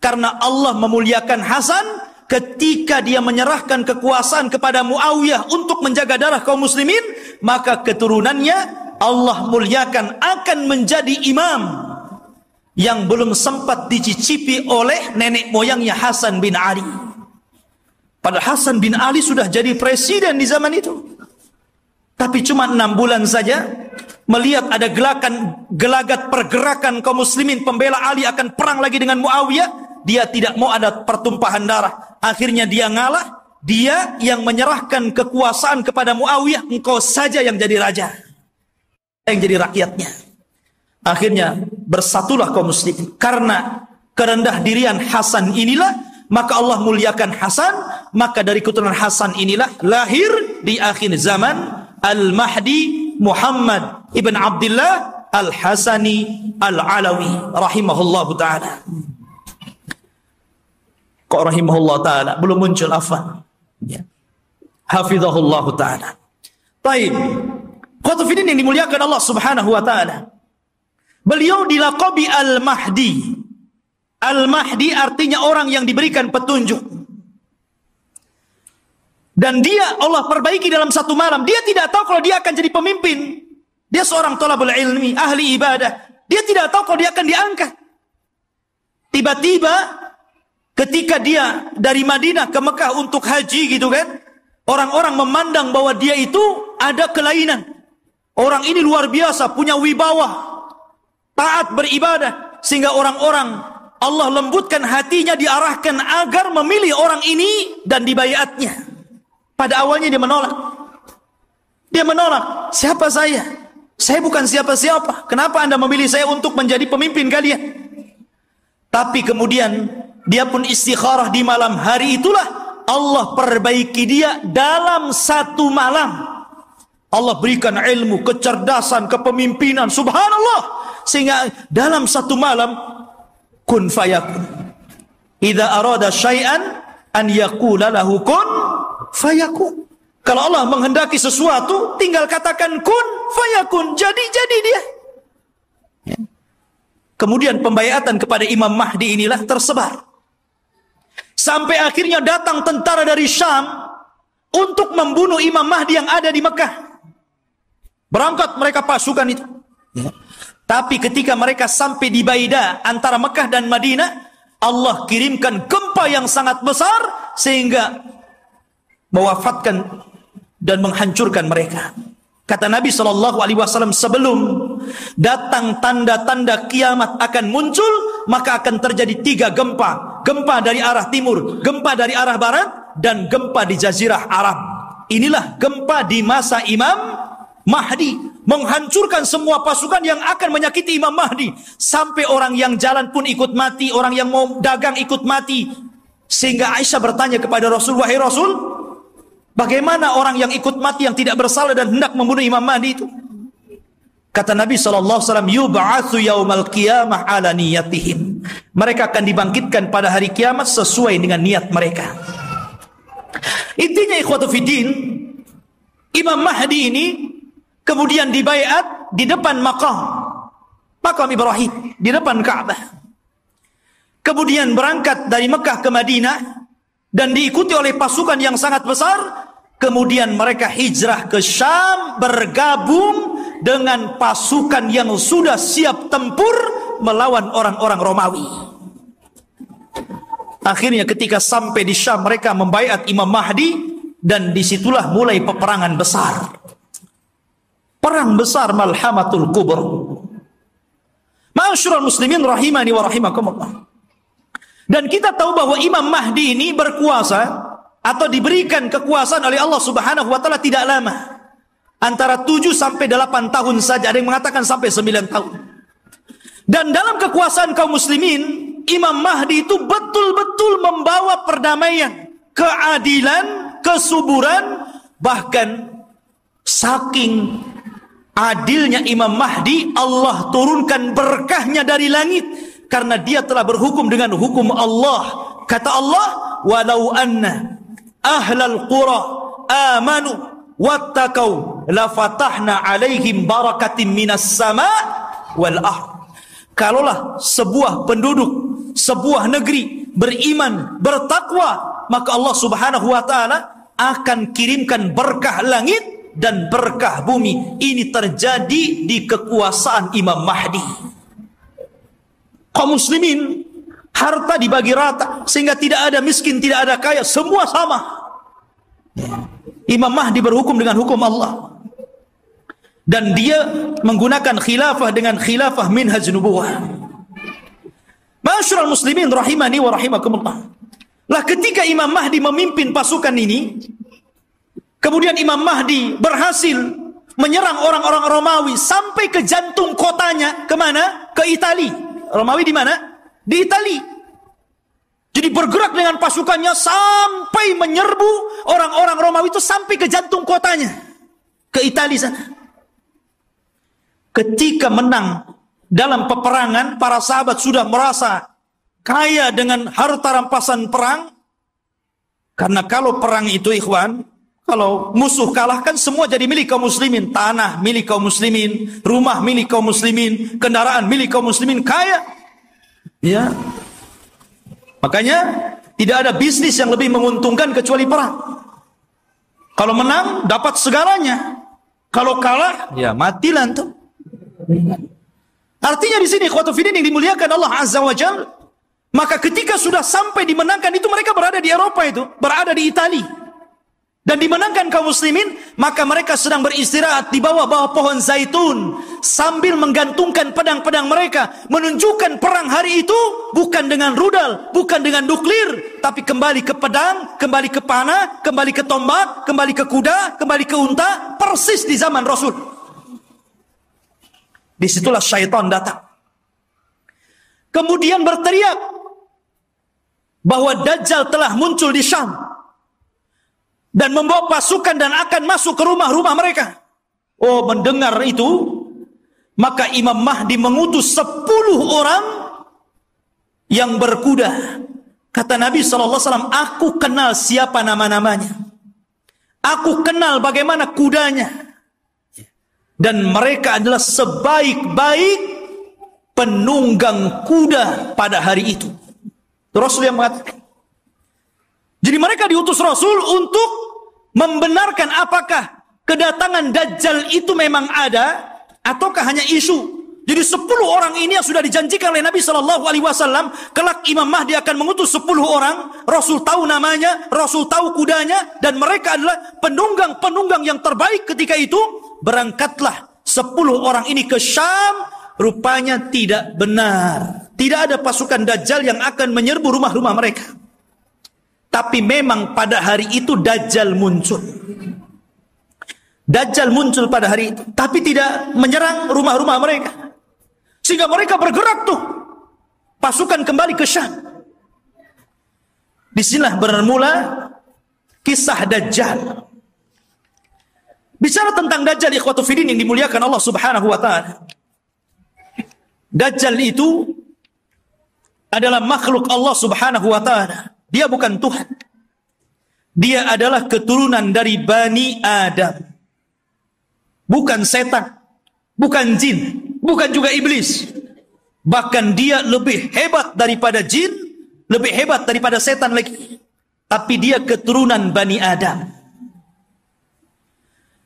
karena Allah memuliakan Hasan ketika dia menyerahkan kekuasaan kepada Muawiyah untuk menjaga darah kaum muslimin, maka keturunannya Allah muliakan akan menjadi imam yang belum sempat dicicipi oleh nenek moyangnya Hasan bin Ali. Padahal Hasan bin Ali sudah jadi presiden di zaman itu. Tapi cuma 6 bulan saja, melihat ada gelagat pergerakan kaum muslimin pembela Ali akan perang lagi dengan Muawiyah, dia tidak mau ada pertumpahan darah. Akhirnya dia ngalah, dia yang menyerahkan kekuasaan kepada Muawiyah, engkau saja yang jadi raja, yang jadi rakyatnya. Akhirnya bersatulah kaum muslimin. Karena kerendah dirian Hasan inilah, maka Allah muliakan Hasan. Maka dari keturunan Hasan inilah lahir di akhir zaman Al-Mahdi Muhammad ibn Abdullah Al-Hasani Al-Alawi rahimahullahu ta'ala. Kok rahimahullah ta'ala belum muncul, afwan ya. Hafizahullahu ta'ala. Baik, khotufidin yang dimuliakan Allah subhanahu wa ta'ala, beliau dilaqabi Al-Mahdi. Al-Mahdi artinya orang yang diberikan petunjuk. Dan dia Allah perbaiki dalam satu malam. Dia tidak tahu kalau dia akan jadi pemimpin. Dia seorang thalabul ilmi, ahli ibadah. Dia tidak tahu kalau dia akan diangkat. Tiba-tiba ketika dia dari Madinah ke Mekah untuk haji gitu kan, orang-orang memandang bahwa dia itu ada kelainan. Orang ini luar biasa, punya wibawa, taat beribadah, sehingga orang-orang Allah lembutkan hatinya, diarahkan agar memilih orang ini dan dibayatnya. Pada awalnya dia menolak. Dia menolak. Siapa saya? Saya bukan siapa-siapa. Kenapa Anda memilih saya untuk menjadi pemimpin kalian? Tapi kemudian dia pun istikharah di malam hari itulah Allah perbaiki dia dalam satu malam. Allah berikan ilmu, kecerdasan, kepemimpinan, subhanallah. Sehingga dalam satu malam, kun fayakun. Idza arada syai'an an yaqula lahu kun fayakun. Kalau Allah menghendaki sesuatu, tinggal katakan kun fayakun, jadi dia. Ya. Kemudian pembayatan kepada Imam Mahdi inilah tersebar. Sampai akhirnya datang tentara dari Syam untuk membunuh Imam Mahdi yang ada di Mekah. Berangkat mereka pasukan itu. Ya. Tapi ketika mereka sampai di Baida antara Mekah dan Madinah, Allah kirimkan gempa yang sangat besar sehingga mewafatkan dan menghancurkan mereka. Kata Nabi SAW, sebelum datang tanda-tanda kiamat akan muncul, maka akan terjadi 3 gempa. Gempa dari arah timur, gempa dari arah barat, dan gempa di Jazirah Arab. Inilah gempa di masa Imam Mahdi, menghancurkan semua pasukan yang akan menyakiti Imam Mahdi. Sampai orang yang jalan pun ikut mati, orang yang mau dagang ikut mati. Sehingga Aisyah bertanya kepada Rasul, wahai Rasul, bagaimana orang yang ikut mati yang tidak bersalah dan hendak membunuh Imam Mahdi itu? Kata Nabi SAW, yub'atsu yaumal qiyamah ala niyatihim. Mereka akan dibangkitkan pada hari kiamat sesuai dengan niat mereka. Intinya ikhwatu fiddin, Imam Mahdi ini kemudian dibaiat di depan makam Ibrahim, di depan Ka'bah. Kemudian berangkat dari Mekah ke Madinah dan diikuti oleh pasukan yang sangat besar. Kemudian mereka hijrah ke Syam, bergabung dengan pasukan yang sudah siap tempur melawan orang-orang Romawi. Akhirnya ketika sampai di Syam, mereka membaiat Imam Mahdi, dan disitulah mulai peperangan besar. Perang besar Malhamatul Kubra. Ma'asyiral muslimin rahimani wa rahimakumullah. Dan kita tahu bahwa Imam Mahdi ini berkuasa atau diberikan kekuasaan oleh Allah Subhanahu wa taala tidak lama. Antara 7 sampai 8 tahun saja, ada yang mengatakan sampai 9 tahun. Dan dalam kekuasaan kaum muslimin, Imam Mahdi itu betul-betul membawa perdamaian, keadilan, kesuburan, bahkan saking adilnya Imam Mahdi, Allah turunkan berkahnya dari langit karena dia telah berhukum dengan hukum Allah. Kata Allah, walau anna ahlal qura amanu wattaqau lafatahna alaihim barakatin minas sama wal ard. Kalaulah sebuah penduduk, sebuah negeri beriman, bertakwa, maka Allah Subhanahu wa taala akan kirimkan berkah langit dan berkah bumi. Ini terjadi di kekuasaan Imam Mahdi. Kaum muslimin, harta dibagi rata sehingga tidak ada miskin, tidak ada kaya, semua sama. Imam Mahdi berhukum dengan hukum Allah, dan dia menggunakan khilafah dengan khilafah minhaj nubuwah. Ma'asyiral muslimin rahimani wa rahimakumullah. Lah ketika Imam Mahdi memimpin pasukan ini, kemudian Imam Mahdi berhasil menyerang orang-orang Romawi sampai ke jantung kotanya. Kemana? Ke Itali. Romawi di mana? Di Itali. Jadi bergerak dengan pasukannya sampai menyerbu orang-orang Romawi itu sampai ke jantung kotanya, ke Itali sana. Ketika menang dalam peperangan, para sahabat sudah merasa kaya dengan harta rampasan perang. Karena kalau perang itu ikhwan, kalau musuh kalah kan semua jadi milik kaum muslimin. Tanah milik kaum muslimin, rumah milik kaum muslimin, kendaraan milik kaum muslimin, kaya. Ya. Makanya tidak ada bisnis yang lebih menguntungkan kecuali perang. Kalau menang dapat segalanya. Kalau kalah ya matilah antum. Artinya di sini ikhwatu fiddin yang dimuliakan Allah Azza wa Jalla, maka ketika sudah sampai dimenangkan itu, mereka berada di Eropa itu, berada di Itali. Dan dimenangkan kaum muslimin, maka mereka sedang beristirahat di bawah pohon zaitun sambil menggantungkan pedang-pedang mereka, menunjukkan perang hari itu bukan dengan rudal, bukan dengan nuklir, tapi kembali ke pedang, kembali ke panah, kembali ke tombak, kembali ke kuda, kembali ke unta, persis di zaman Rasul. Disitulah syaitan datang. Kemudian berteriak bahwa Dajjal telah muncul di Syam dan membawa pasukan dan akan masuk ke rumah-rumah mereka. mendengar itu, maka Imam Mahdi mengutus 10 orang yang berkuda. Kata Nabi SAW, aku kenal siapa nama-namanya. Aku kenal bagaimana kudanya. Dan mereka adalah sebaik-baik penunggang kuda pada hari itu. Rasul yang mengatakan. Jadi mereka diutus Rasul untuk membenarkan apakah kedatangan Dajjal itu memang ada ataukah hanya isu. Jadi 10 orang ini yang sudah dijanjikan oleh Nabi SAW, kelak Imam Mahdi akan mengutus 10 orang, Rasul tahu namanya, Rasul tahu kudanya, dan mereka adalah penunggang-penunggang yang terbaik ketika itu. Berangkatlah 10 orang ini ke Syam, rupanya tidak benar. Tidak ada pasukan Dajjal yang akan menyerbu rumah-rumah mereka. Tapi memang pada hari itu Dajjal muncul. Dajjal muncul pada hari itu, tapi tidak menyerang rumah-rumah mereka. Sehingga mereka bergerak tuh. Pasukan kembali ke Syam. Disinilah bermula kisah Dajjal. Bicara tentang Dajjal, ikhwatu fiddin yang dimuliakan Allah Subhanahu wa taala. Dajjal itu adalah makhluk Allah Subhanahu wa taala. Dia bukan Tuhan. Dia adalah keturunan dari Bani Adam. Bukan setan, bukan jin, bukan juga iblis. Bahkan dia lebih hebat daripada jin, lebih hebat daripada setan lagi. Tapi dia keturunan Bani Adam.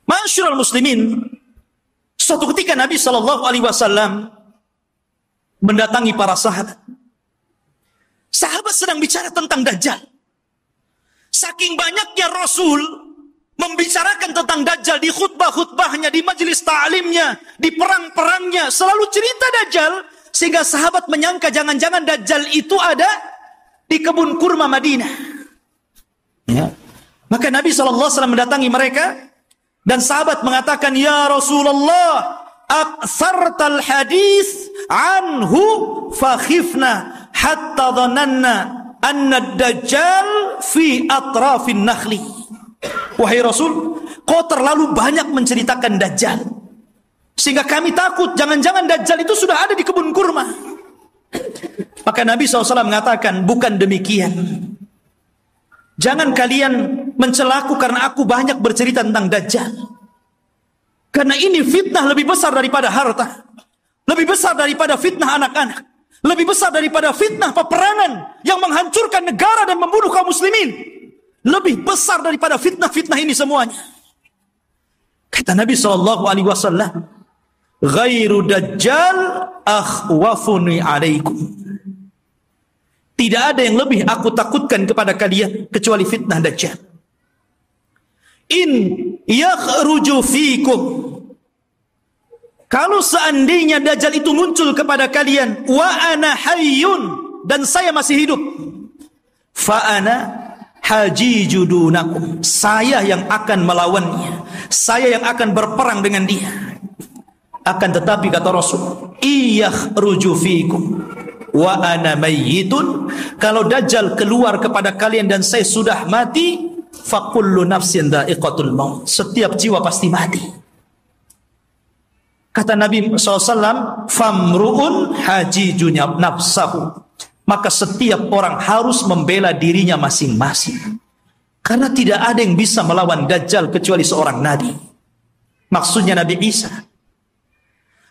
Ma'asyiral muslimin, suatu ketika Nabi SAW mendatangi para sahabat. Sahabat sedang bicara tentang Dajjal. Saking banyaknya Rasul membicarakan tentang Dajjal di khutbah-khutbahnya, di majelis ta'limnya, di perang-perangnya, selalu cerita Dajjal, sehingga sahabat menyangka jangan-jangan Dajjal itu ada di kebun kurma Madinah. Ya. Maka Nabi SAW mendatangi mereka, dan sahabat mengatakan, ya Rasulullah, aktsartal hadis anhu fakhifna hatta dhananna anna ad-dajjal fi atrafin nakhli. Wahai Rasul, kau terlalu banyak menceritakan Dajjal, sehingga kami takut jangan-jangan Dajjal itu sudah ada di kebun kurma. Maka Nabi SAW mengatakan, bukan demikian. Jangan kalian mencelaku karena aku banyak bercerita tentang Dajjal. Karena ini fitnah lebih besar daripada harta, lebih besar daripada fitnah anak-anak, lebih besar daripada fitnah peperangan yang menghancurkan negara dan membunuh kaum muslimin. Lebih besar daripada fitnah-fitnah ini semuanya. Kata Nabi SAW, ghairu Dajjal akhwafuni alaikum. Tidak ada yang lebih aku takutkan kepada kalian kecuali fitnah Dajjal. In yakhruju fikum, kalau seandainya Dajjal itu muncul kepada kalian, wa ana hayyun, dan saya masih hidup, fa ana hajijudunakum, saya yang akan melawannya, saya yang akan berperang dengan dia. Akan tetapi kata Rasul, iyakhruju fikum wa ana mayyitun, kalau Dajjal keluar kepada kalian dan saya sudah mati, fa kullu nafsin dha'iqatul maut, setiap jiwa pasti mati. Kata Nabi SAW, famru'un hajijunya nafsahu, maka setiap orang harus membela dirinya masing-masing. Karena tidak ada yang bisa melawan Dajjal kecuali seorang Nabi. Maksudnya Nabi Isa.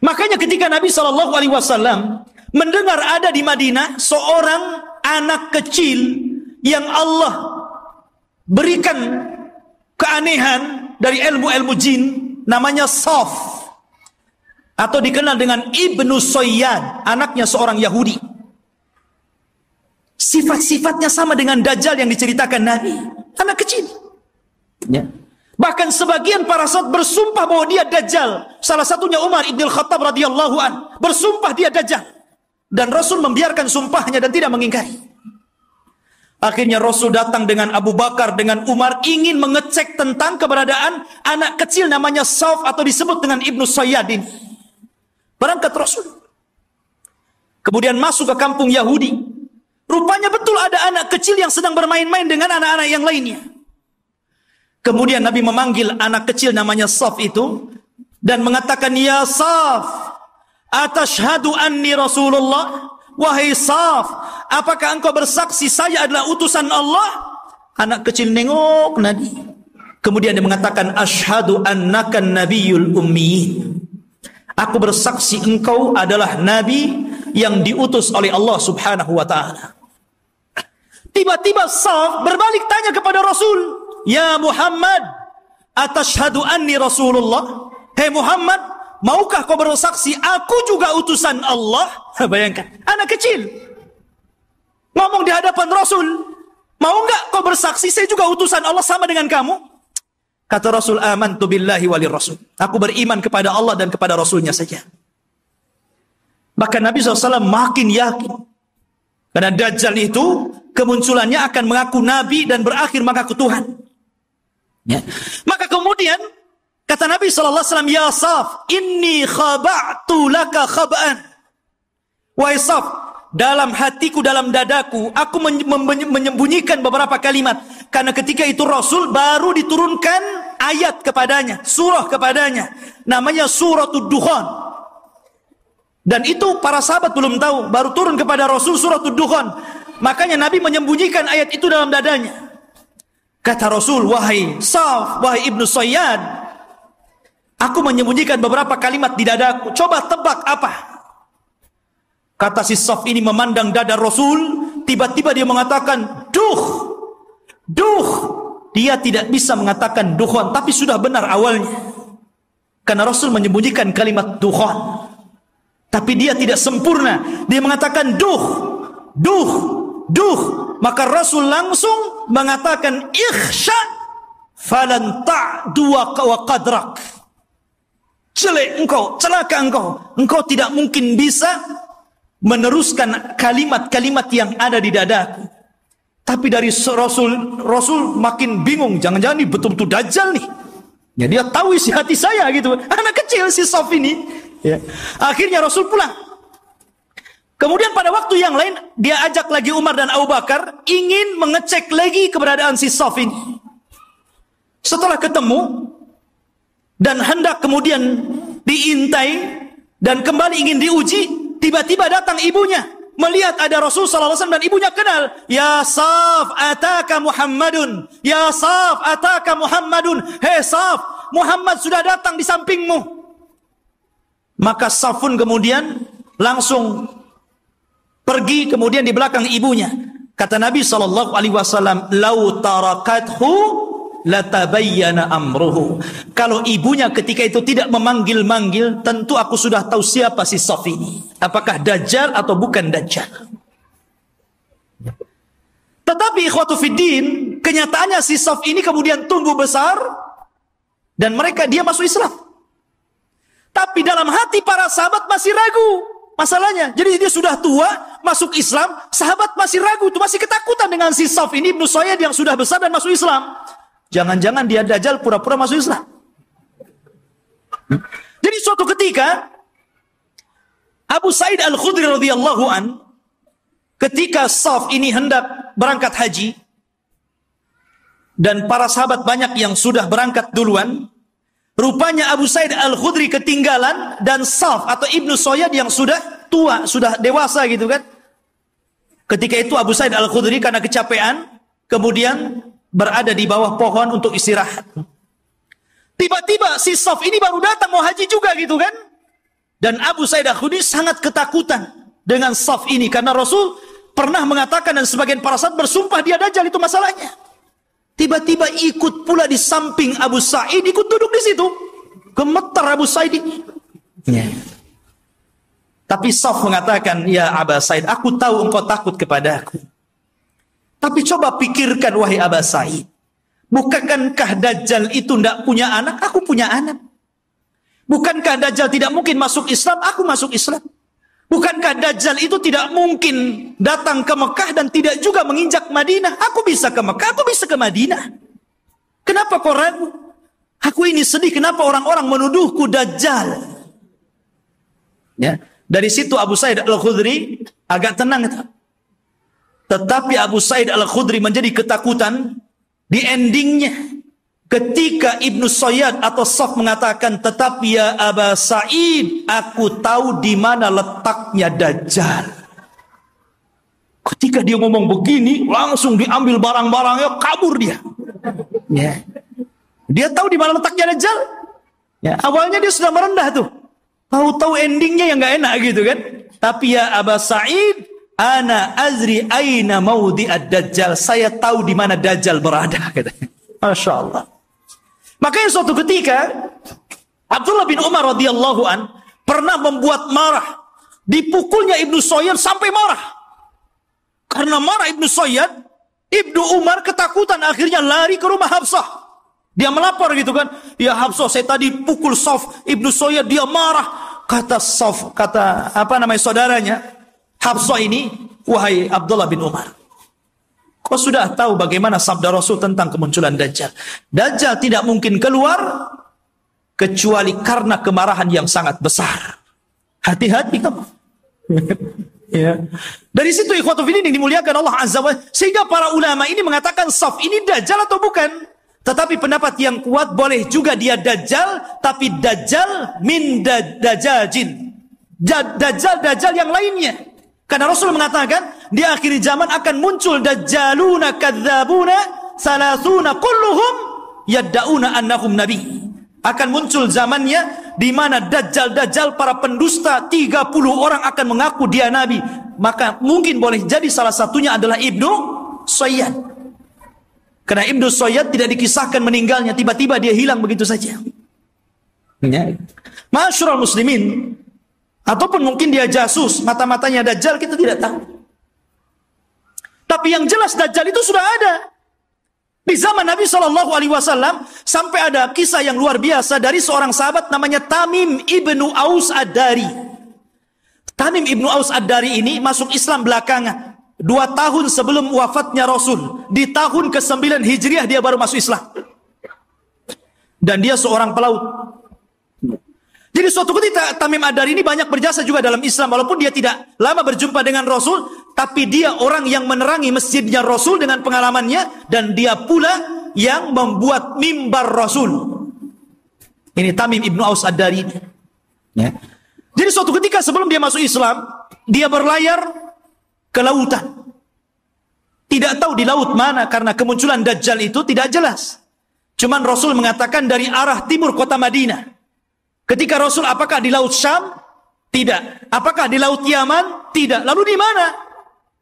Makanya ketika Nabi SAW mendengar ada di Madinah seorang anak kecil yang Allah berikan keanehan dari ilmu-ilmu jin, namanya Saf, atau dikenal dengan Ibnu Soyyad, anaknya seorang Yahudi. Sifat-sifatnya sama dengan Dajjal yang diceritakan Nabi, anak kecil. Ya. Bahkan sebagian para sahabat bersumpah bahwa dia Dajjal. Salah satunya Umar ibn Khattab radhiyallahu an, bersumpah dia Dajjal. Dan Rasul membiarkan sumpahnya dan tidak mengingkari. Akhirnya Rasul datang dengan Abu Bakar, dengan Umar, ingin mengecek tentang keberadaan anak kecil namanya Saf, atau disebut dengan Ibnu Sayyad ini. Berangkat Rasul. Kemudian masuk ke kampung Yahudi. Rupanya betul ada anak kecil yang sedang bermain-main dengan anak-anak yang lainnya. Kemudian Nabi memanggil anak kecil namanya Saf itu, dan mengatakan, "Ya Saf, atashhadu anni Rasulullah?" Wahai Saf, apakah engkau bersaksi saya adalah utusan Allah? Anak kecil nengok Nabi. Kemudian dia mengatakan, "Asyhadu annaka nabiyul ummiyin." Aku bersaksi engkau adalah nabi yang diutus oleh Allah Subhanahu wa taala. Tiba-tiba Saf berbalik tanya kepada Rasul, "Ya Muhammad, atashhadu anni Rasulullah?" Hei Muhammad, maukah kau bersaksi aku juga utusan Allah? Bayangkan, anak kecil ngomong di hadapan Rasul, mau enggak kau bersaksi saya juga utusan Allah sama dengan kamu? Kata Rasul, "Amantu billahi walir rasul." Aku beriman kepada Allah dan kepada Rasulnya saja. Maka Nabi SAW makin yakin. Karena Dajjal itu kemunculannya akan mengaku Nabi dan berakhir mengaku Tuhan. Ya. Maka kemudian kata Nabi SAW, "Ya Saf, inni khaba'tu laka khaba'an." Wahai Saf, dalam hatiku, dalam dadaku, aku menyembunyikan beberapa kalimat. Karena ketika itu Rasul baru diturunkan ayat kepadanya, surah kepadanya. Namanya Suratul Dukhan. Dan itu para sahabat belum tahu, baru turun kepada Rasul Suratul Dukhan. Makanya Nabi menyembunyikan ayat itu dalam dadanya. Kata Rasul, "Wahai Saf, wahai Ibnu Sayyad, aku menyembunyikan beberapa kalimat di dadaku. Coba tebak apa?" Kata si Saf ini memandang dada Rasul. Tiba-tiba dia mengatakan, "Duh, duh." Dia tidak bisa mengatakan dukhan, tapi sudah benar awalnya. Karena Rasul menyembunyikan kalimat dukhan. Tapi dia tidak sempurna. Dia mengatakan duh, duh, duh. Maka Rasul langsung mengatakan, "Ikhsha falan ta'du wa qadrak." Jelek engkau, celaka engkau. Engkau tidak mungkin bisa meneruskan kalimat-kalimat yang ada di dadaku. Tapi dari Rasul makin bingung. Jangan-jangan ini betul-betul Dajjal nih. Ya, dia tahu isi hati saya gitu. Anak kecil si Saf ini. Ya. Akhirnya Rasul pulang. Kemudian pada waktu yang lain dia ajak lagi Umar dan Abu Bakar ingin mengecek lagi keberadaan si Saf ini. Setelah ketemu dan hendak kemudian diintai dan kembali ingin diuji, tiba-tiba datang ibunya melihat ada Rasul sallallahu alaihi wasallam dan ibunya kenal. "Ya Saf, ataka Muhammadun. Ya Saf, ataka Muhammadun." "Hei Saf, Muhammad sudah datang di sampingmu." Maka Safun kemudian langsung pergi kemudian di belakang ibunya. Kata Nabi SAW, "Lau tarakathu latabayyana amruhu." Kalau ibunya ketika itu tidak memanggil-manggil, tentu aku sudah tahu siapa si Saf ini. Apakah Dajjal atau bukan Dajjal. Tetapi ikhwatu fiddin, kenyataannya si Saf ini kemudian tumbuh besar dan dia masuk Islam. Tapi dalam hati para sahabat masih ragu masalahnya. Jadi dia sudah tua, masuk Islam, sahabat masih ragu, itu masih ketakutan dengan si Saf ini Ibnu Sayyad yang sudah besar dan masuk Islam. Jangan-jangan dia Dajjal pura-pura masuk Islam. Jadi suatu ketika Abu Sa'id Al-Khudri radhiyallahu an, ketika Saf ini hendak berangkat haji dan para sahabat banyak yang sudah berangkat duluan, rupanya Abu Sa'id Al-Khudri ketinggalan dan Saf atau Ibnu Sayyad yang sudah tua, sudah dewasa gitu kan. Ketika itu Abu Sa'id Al-Khudri karena kecapean kemudian berada di bawah pohon untuk istirahat. Tiba-tiba si Saf ini baru datang mau haji juga gitu kan. Dan Abu Sa'id Al-Khudri sangat ketakutan dengan Saf ini karena Rasul pernah mengatakan dan sebagian para sahabat bersumpah dia Dajjal, itu masalahnya. Tiba-tiba ikut pula di samping Abu Sa'id, ikut duduk di situ. Gemetar Abu Sa'id ini. Ya. Tapi Saf mengatakan, "Ya Abu Sa'id, aku tahu engkau takut kepada aku. Tapi coba pikirkan wahai Abu Sa'id. Bukankah Dajjal itu tidak punya anak? Aku punya anak. Bukankah Dajjal tidak mungkin masuk Islam? Aku masuk Islam. Bukankah Dajjal itu tidak mungkin datang ke Mekah dan tidak juga menginjak Madinah? Aku bisa ke Mekah, aku bisa ke Madinah. Kenapa kau ragu? Aku ini sedih, kenapa orang-orang menuduhku Dajjal?" Ya, dari situ Abu Sa'id Al-Khudri agak tenang. Tetapi Abu Sa'id Al-Khudri menjadi ketakutan di endingnya. Ketika Ibnu Sayyad atau Saf mengatakan, tetapi ya Aba Sa'id, aku tahu di mana letaknya Dajjal. Ketika dia ngomong begini, langsung diambil barang-barangnya, kabur dia. Ya. Dia tahu di mana letaknya Dajjal. Ya, awalnya dia sudah merendah tuh. Tahu-tahu endingnya yang nggak enak gitu kan. Tapi ya Aba Sa'id, ana azri aina maudi ad-Dajjal. Saya tahu di mana Dajjal berada. Masya Allah. Makanya suatu ketika Abdullah bin Umar radhiyallahu an pernah membuat marah. Dipukulnya Ibnu Sayyad sampai marah. Karena marah Ibnu Sayyad, Ibnu Umar ketakutan, akhirnya lari ke rumah Hafsah. Dia melapor gitu kan, ya Hafsah, saya tadi pukul Saf, Ibnu Sayyad, dia marah. Kata Saf, kata saudaranya Hafsah ini, wahai Abdullah bin Umar, kau sudah tahu bagaimana sabda Rasul tentang kemunculan Dajjal. Dajjal tidak mungkin keluar kecuali karena kemarahan yang sangat besar. Hati-hati kamu. Ya. Dari situ ikhwatu fillah yang dimuliakan Allah Azza wa Jalla, sehingga para ulama ini mengatakan Saf ini Dajjal atau bukan. Tetapi pendapat yang kuat, boleh juga dia Dajjal, tapi Dajjal min dajajin. Dajjal yang lainnya. Karena Rasul mengatakan, di akhir zaman akan muncul Dajjaluna kadzabuna salasuna kulluhum yadda'una annahum nabi. Akan muncul zamannya di mana Dajjal para pendusta 30 orang akan mengaku dia nabi. Maka mungkin boleh jadi salah satunya adalah Ibnu Sayyad. Karena Ibnu Sayyad tidak dikisahkan meninggalnya, tiba-tiba dia hilang begitu saja. Ya. Masyarul muslimin, ataupun mungkin dia jasus, mata-matanya Dajjal, kita tidak tahu. Tapi yang jelas Dajjal itu sudah ada. Di zaman Nabi SAW sampai ada kisah yang luar biasa dari seorang sahabat namanya Tamim ibnu Aus Ad-Dari. Tamim ibnu Aus Ad-Dari ini masuk Islam belakangan. 2 tahun sebelum wafatnya Rasul. Di tahun ke-9 Hijriah dia baru masuk Islam. Dan dia seorang pelaut. Jadi suatu ketika Tamim Ad-Dari ini banyak berjasa juga dalam Islam. Walaupun dia tidak lama berjumpa dengan Rasul, tapi dia orang yang menerangi masjidnya Rasul dengan pengalamannya. Dan dia pula yang membuat mimbar Rasul. Ini Tamim ibnu Aus Ad-Dari ini. Ya. Jadi suatu ketika sebelum dia masuk Islam, dia berlayar ke lautan. Tidak tahu di laut mana, karena kemunculan Dajjal itu tidak jelas. Cuman Rasul mengatakan dari arah timur kota Madinah. Ketika Rasul, apakah di laut Syam? Tidak. Apakah di laut Yaman? Tidak. Lalu di mana?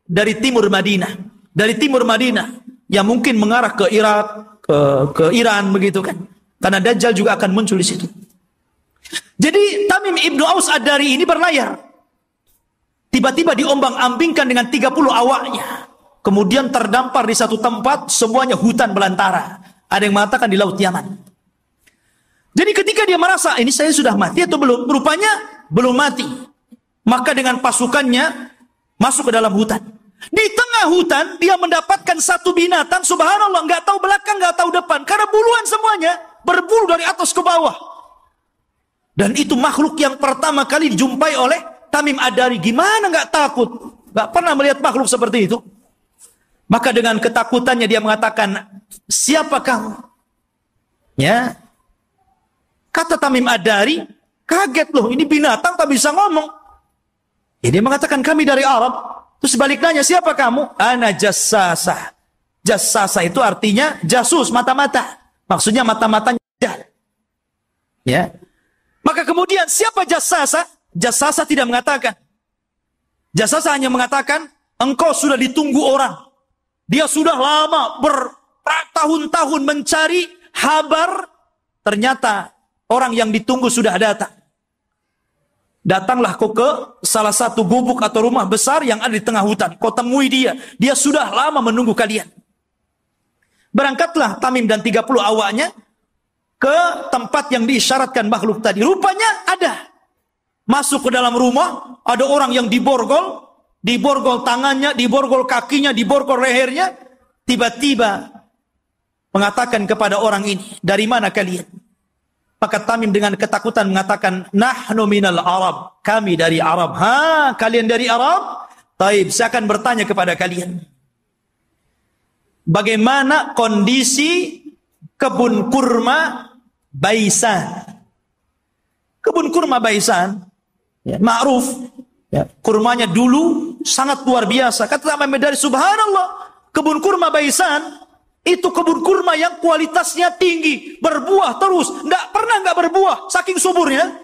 Dari timur Madinah. Dari timur Madinah. Yang mungkin mengarah ke Irak, ke Iran begitu kan. Karena Dajjal juga akan muncul di situ. Jadi Tamim ibnu Aus Ad-Dari ini berlayar. Tiba-tiba diombang-ambingkan dengan 30 awaknya. Kemudian terdampar di satu tempat, semuanya hutan belantara. Ada yang mengatakan di laut Yaman. Jadi ketika dia merasa, ini saya sudah mati atau belum? Rupanya belum mati. Maka dengan pasukannya masuk ke dalam hutan. Di tengah hutan dia mendapatkan satu binatang, subhanallah, nggak tahu belakang, nggak tahu depan, karena buluan semuanya, berbulu dari atas ke bawah. Dan itu makhluk yang pertama kali dijumpai oleh Tamim Ad-Dari. Gimana nggak takut? Nggak pernah melihat makhluk seperti itu. Maka dengan ketakutannya dia mengatakan, siapa kamu? Ya. Kata Tamim Ad-Dari, kaget loh, ini binatang tak bisa ngomong. Ya, dia mengatakan kami dari Arab. Terus balik nanya, siapa kamu? Ana jassasah. Jassasah itu artinya jasus, mata-mata. Maksudnya mata-matanya. Ya. Maka kemudian siapa jassasah? Jassasah tidak mengatakan. Jassasah hanya mengatakan, engkau sudah ditunggu orang. Dia sudah lama bertahun-tahun mencari kabar. Ternyata orang yang ditunggu sudah datang. Datanglah kau ke salah satu gubuk atau rumah besar yang ada di tengah hutan. Kau temui dia. Dia sudah lama menunggu kalian. Berangkatlah Tamim dan 30 awaknya ke tempat yang diisyaratkan makhluk tadi. Rupanya ada. Masuk ke dalam rumah, ada orang yang diborgol tangannya, diborgol kakinya, diborgol lehernya. Tiba-tiba mengatakan kepada orang ini, dari mana kalian? Maka Tamim dengan ketakutan mengatakan, nahnu minal Arab, kami dari Arab. Ha, kalian dari Arab? Taib, saya akan bertanya kepada kalian. Bagaimana kondisi kebun kurma Baisan. Kebun kurma Baisan, ya, ma'ruf, ya, kurmanya dulu sangat luar biasa. Kata Imam Madari, subhanallah, kebun kurma Baisan itu kebun kurma yang kualitasnya tinggi, berbuah terus, nggak berbuah, saking suburnya.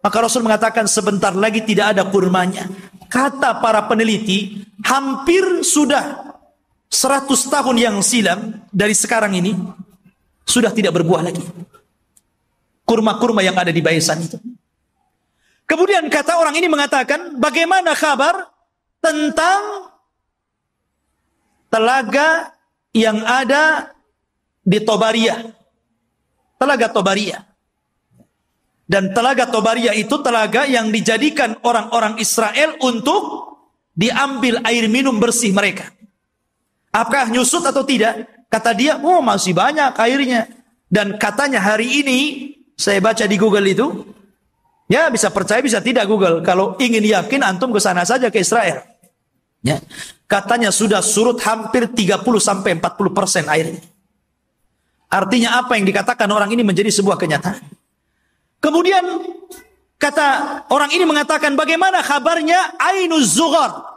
Maka Rasul mengatakan sebentar lagi tidak ada kurmanya. Kata para peneliti, hampir sudah 100 tahun yang silam dari sekarang ini sudah tidak berbuah lagi. Kurma-kurma yang ada di Baisan itu. Kemudian kata orang ini mengatakan, bagaimana kabar tentang telaga yang ada di Tobariyah? Telaga Tobariyah. Dan telaga Tobariyah itu telaga yang dijadikan orang-orang Israel untuk diambil air minum bersih mereka. Apakah nyusut atau tidak? Kata dia, oh masih banyak airnya. Dan katanya hari ini, saya baca di Google itu, ya bisa percaya bisa tidak Google. Kalau ingin yakin antum ke sana saja ke Israel. Ya. Katanya sudah surut hampir 30-40% airnya. Artinya apa yang dikatakan orang ini menjadi sebuah kenyataan. Kemudian kata orang ini mengatakan bagaimana kabarnya Ainuz Zughar.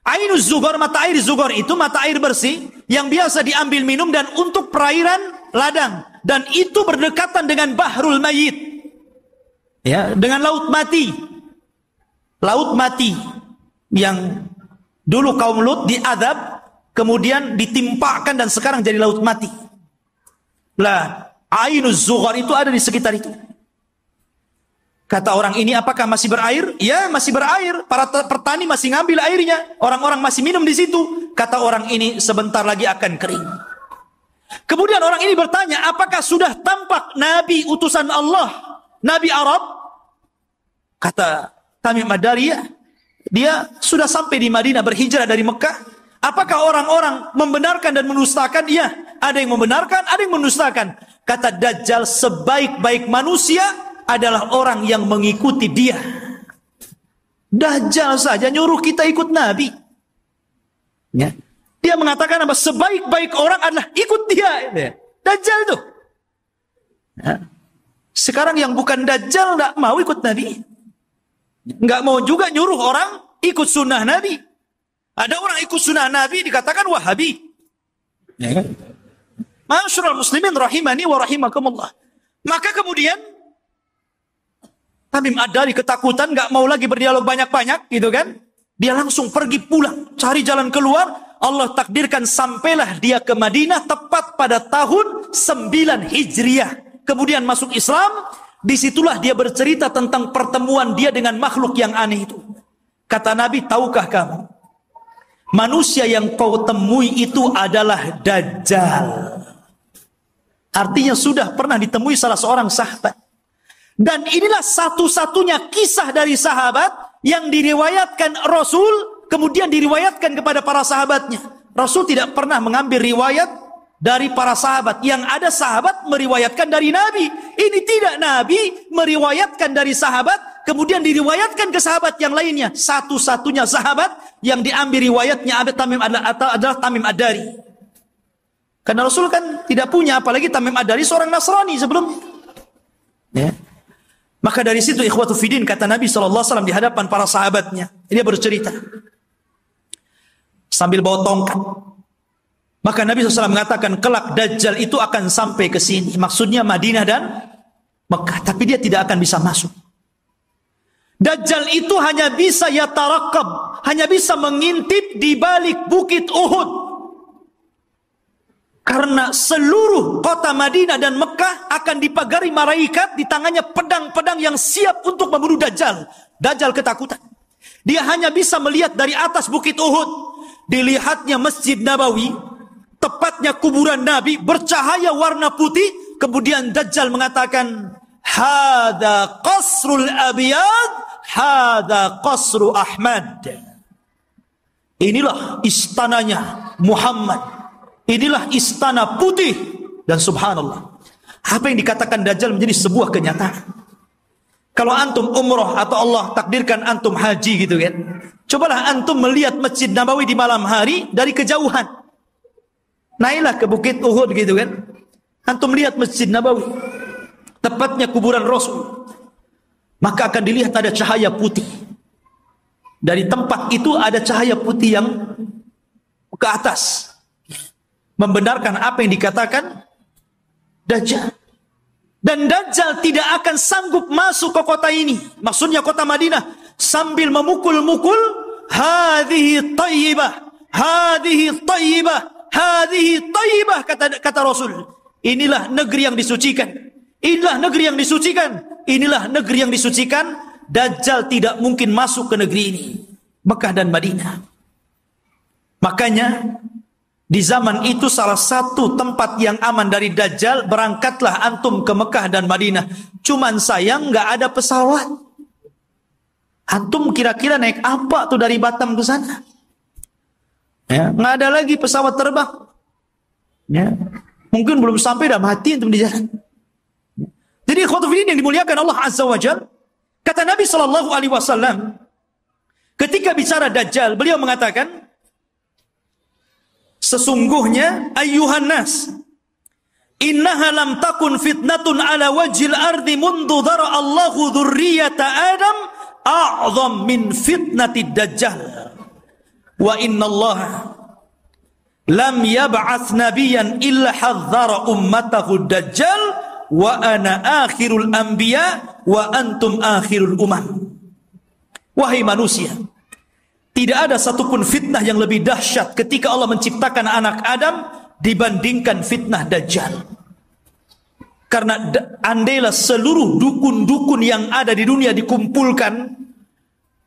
Ainuz Zughar, mata air Zughar itu mata air bersih yang biasa diambil minum dan untuk perairan ladang. Dan itu berdekatan dengan Bahrul Mayyit. Ya, dengan laut mati. Laut mati yang dulu kaum Lut diadab, kemudian ditimpakan dan sekarang jadi laut mati. Lah, Ainuz Zughar itu ada di sekitar itu. Kata orang ini, apakah masih berair? Ya, masih berair. Para petani masih ngambil airnya. Orang-orang masih minum di situ. Kata orang ini, sebentar lagi akan kering. Kemudian orang ini bertanya, apakah sudah tampak Nabi utusan Allah, Nabi Arab? Kata Tamim Ad-Dari, ya, dia sudah sampai di Madinah, berhijrah dari Mekah. Apakah orang-orang membenarkan dan mendustakan? Iya, ada yang membenarkan, ada yang mendustakan. Kata Dajjal, sebaik-baik manusia adalah orang yang mengikuti dia. Dajjal saja nyuruh kita ikut Nabi. Ya. Dia mengatakan apa? Sebaik-baik orang adalah ikut dia. Dajjal itu. Ya. Sekarang yang bukan Dajjal nggak mau ikut Nabi. Nggak mau juga nyuruh orang ikut sunnah Nabi. Ada orang ikut sunnah Nabi dikatakan Wahabi. Ya kan? Ma'asyiral muslimin rahimani wa rahimakumullah. Maka kemudian Tamim Ad-Dari ketakutan, nggak mau lagi berdialog banyak-banyak, gitu kan? Dia langsung pergi pulang, cari jalan keluar. Allah takdirkan sampailah dia ke Madinah tepat pada tahun 9 Hijriah. Kemudian masuk Islam. Disitulah dia bercerita tentang pertemuan dia dengan makhluk yang aneh itu. Kata Nabi, tahukah kamu, manusia yang kau temui itu adalah Dajjal. Artinya sudah pernah ditemui salah seorang sahabat. Dan inilah satu-satunya kisah dari sahabat yang diriwayatkan Rasul, kemudian diriwayatkan kepada para sahabatnya. Rasul tidak pernah mengambil riwayat dari para sahabat. Yang ada sahabat meriwayatkan dari Nabi. Ini tidak, Nabi meriwayatkan dari sahabat, kemudian diriwayatkan ke sahabat yang lainnya. Satu-satunya sahabat yang diambil riwayatnya adalah Tamim Ad-Dari. Karena Rasul kan tidak punya, apalagi Tamim Ad-Dari seorang Nasrani sebelumnya. Ya. Maka dari situ ikhwatu fiddin, kata Nabi SAW di hadapan para sahabatnya, dia bercerita sambil bawa tongkat. Maka Nabi SAW mengatakan, kelak Dajjal itu akan sampai ke sini. Maksudnya Madinah dan Mekah. Tapi dia tidak akan bisa masuk. Dajjal itu hanya bisa yatarakab, hanya bisa mengintip di balik bukit Uhud. Karena seluruh kota Madinah dan Mekah akan dipagari malaikat, di tangannya pedang-pedang yang siap untuk membunuh Dajjal. Dajjal ketakutan. Dia hanya bisa melihat dari atas bukit Uhud. Dilihatnya Masjid Nabawi, tepatnya kuburan Nabi, bercahaya warna putih. Kemudian Dajjal mengatakan, Hada qasrul abiyad, hada qasru Ahmad. Inilah istananya Muhammad. Inilah istana putih. Dan subhanallah, apa yang dikatakan Dajjal menjadi sebuah kenyataan. Kalau antum umroh atau Allah takdirkan antum haji gitu kan, cobalah antum melihat Masjid Nabawi di malam hari dari kejauhan. Naiklah ke bukit Uhud gitu kan, Antum lihat Masjid Nabawi, tepatnya kuburan Rasul, maka akan dilihat ada cahaya putih. Dari tempat itu ada cahaya putih yang ke atas, membenarkan apa yang dikatakan Dajjal. Dan Dajjal tidak akan sanggup masuk ke kota ini, maksudnya kota Madinah, sambil memukul-mukul, hadhihi tayyibah, hadhihi tayyibah, hadhihi tayyibah, kata Rasul. Inilah negeri yang disucikan, inilah negeri yang disucikan, inilah negeri yang disucikan. Dajjal tidak mungkin masuk ke negeri ini, Mekah dan Madinah. Makanya di zaman itu salah satu tempat yang aman dari Dajjal, berangkatlah antum ke Mekah dan Madinah. Cuman sayang nggak ada pesawat. Antum kira-kira naik apa tuh dari Batam ke sana? Ya, nggak ada lagi pesawat terbang. Ya, mungkin belum sampai dah mati antum di jalan. Jadi khotbah yang dimuliakan Allah Azza wa Jalla, kata Nabi SAW ketika bicara Dajjal, beliau mengatakan, sesungguhnya ayyuhan nas, innaha lam takun fitnatun ala wajhil ardi mundu dhara Allahu dzurriyyata Adam a'zam min fitnatid Dajjal. Wa inna Allah lam yab'ats nabiyyan illa hadzara ummatahu Dajjal wa ana akhirul anbiya wa antum akhirul umam. Wahai manusia, tidak ada satupun fitnah yang lebih dahsyat ketika Allah menciptakan anak Adam dibandingkan fitnah Dajjal. Karena andailah seluruh dukun-dukun yang ada di dunia dikumpulkan,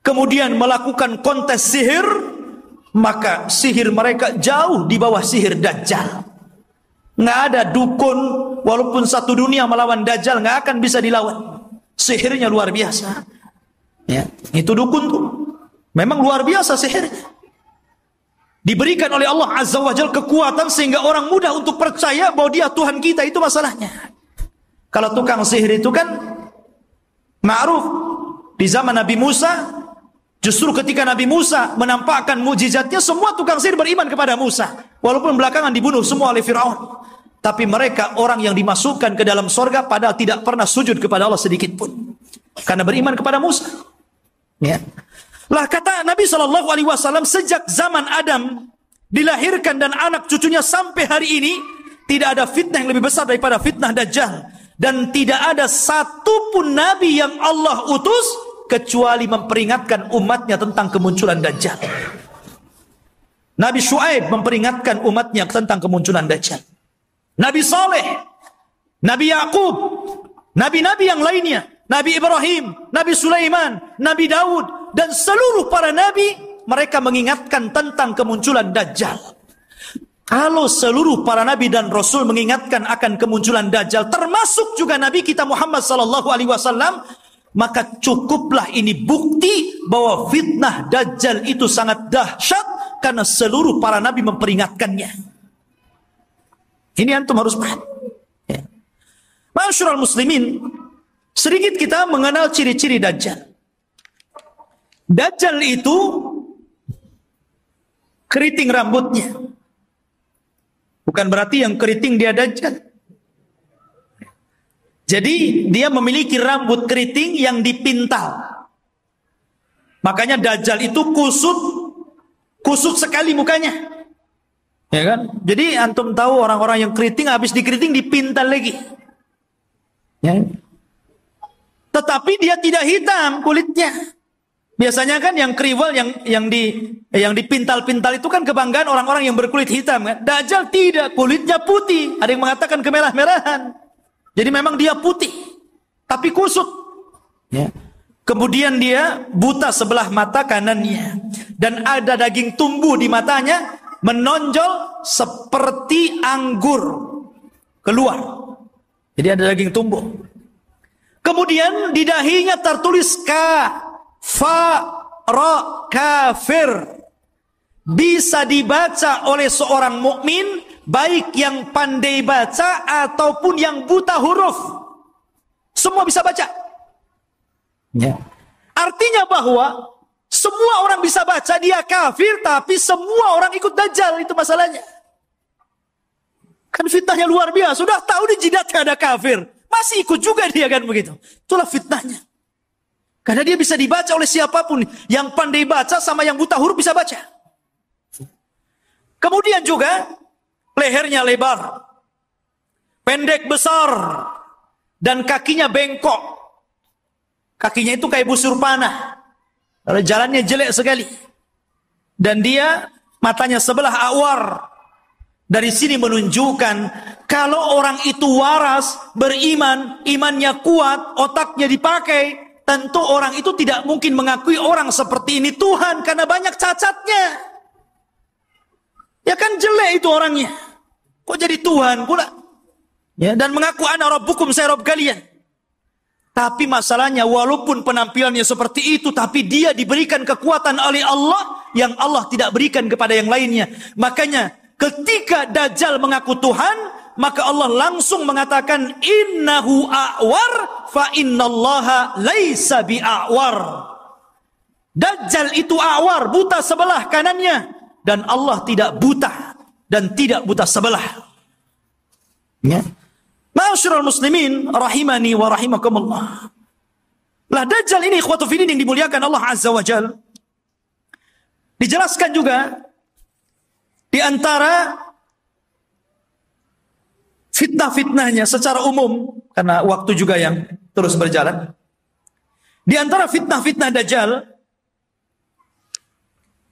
kemudian melakukan kontes sihir, maka sihir mereka jauh di bawah sihir Dajjal. Nggak ada dukun, walaupun satu dunia melawan Dajjal, nggak akan bisa dilawan. Sihirnya luar biasa. Ya, itu dukun tuh memang luar biasa sihirnya. Diberikan oleh Allah Azza wa Jalla kekuatan sehingga orang mudah untuk percaya bahwa dia Tuhan kita, itu masalahnya. Kalau tukang sihir itu kan ma'ruf di zaman Nabi Musa, justru ketika Nabi Musa menampakkan mukjizatnya, semua tukang sihir beriman kepada Musa, walaupun belakangan dibunuh semua oleh Firaun. Tapi mereka orang yang dimasukkan ke dalam sorga padahal tidak pernah sujud kepada Allah sedikit pun, karena beriman kepada Musa. Ya. Lah kata Nabi SAW, sejak zaman Adam dilahirkan dan anak cucunya sampai hari ini, tidak ada fitnah yang lebih besar daripada fitnah Dajjal. Dan tidak ada satupun Nabi yang Allah utus kecuali memperingatkan umatnya tentang kemunculan Dajjal. Nabi Syuaib memperingatkan umatnya tentang kemunculan Dajjal. Nabi Saleh, Nabi Yakub, nabi-nabi yang lainnya, Nabi Ibrahim, Nabi Sulaiman, Nabi Daud, dan seluruh para nabi, mereka mengingatkan tentang kemunculan Dajjal. Kalau seluruh para nabi dan rasul mengingatkan akan kemunculan Dajjal, termasuk juga Nabi kita Muhammad SAW, maka cukuplah ini bukti bahwa fitnah Dajjal itu sangat dahsyat, karena seluruh para nabi memperingatkannya. Ini antum harus paham. Ya. Ma'asyiral muslimin, sedikit kita mengenal ciri-ciri Dajjal. Dajjal itu keriting rambutnya. Bukan berarti yang keriting dia Dajjal. Jadi dia memiliki rambut keriting yang dipintal. Makanya Dajjal itu kusut sekali mukanya. Ya kan? Jadi antum tahu orang-orang yang keriting, habis dikeriting dipintal lagi. Ya. Tetapi dia tidak hitam kulitnya. Biasanya kan yang kriwal, yang dipintal-pintal itu kan kebanggaan orang-orang yang berkulit hitam kan. Dajjal tidak, kulitnya putih. Ada yang mengatakan kemerah-merahan. Jadi memang dia putih, tapi kusut. Ya. Kemudian dia buta sebelah mata kanannya, dan ada daging tumbuh di matanya, menonjol seperti anggur keluar. Jadi ada daging tumbuh. Kemudian di dahinya tertulis kafir. Bisa dibaca oleh seorang mukmin, baik yang pandai baca ataupun yang buta huruf. Semua bisa baca. Ya. Artinya bahwa semua orang bisa baca dia kafir, tapi semua orang ikut Dajjal, itu masalahnya. Kan fitnahnya luar biasa. Sudah tahu di jidatnya ada kafir, masih ikut juga dia kan begitu. Itulah fitnahnya. Karena dia bisa dibaca oleh siapapun. Yang pandai baca sama yang buta huruf bisa baca. Kemudian juga lehernya lebar, pendek besar, dan kakinya bengkok. Kakinya itu kayak busur panah. Lalu jalannya jelek sekali. Dan dia matanya sebelah awar. Dari sini menunjukkan kalau orang itu waras, beriman, imannya kuat, otaknya dipakai, tentu orang itu tidak mungkin mengakui orang seperti ini Tuhan karena banyak cacatnya. Ya kan jelek itu orangnya. Kok jadi Tuhan pula? Ya, dan mengaku ana rabbukum, saya Rabb kalian. Tapi masalahnya walaupun penampilannya seperti itu, tapi dia diberikan kekuatan oleh Allah yang Allah tidak berikan kepada yang lainnya. Makanya ketika Dajjal mengaku Tuhan, maka Allah langsung mengatakan innahu a'war fa innallaha laisa bi'a'war. Dajjal itu a'war, buta sebelah kanannya, dan Allah tidak buta dan tidak buta sebelah. Ya. Ma'asyiral muslimin rahimani wa rahimakumullah. Lah Dajjal ini ikhwatu fillah yang dimuliakan Allah Azza wa Jalla. Dijelaskan juga di antara fitnah-fitnahnya secara umum, karena waktu juga yang terus berjalan. Di antara fitnah-fitnah Dajjal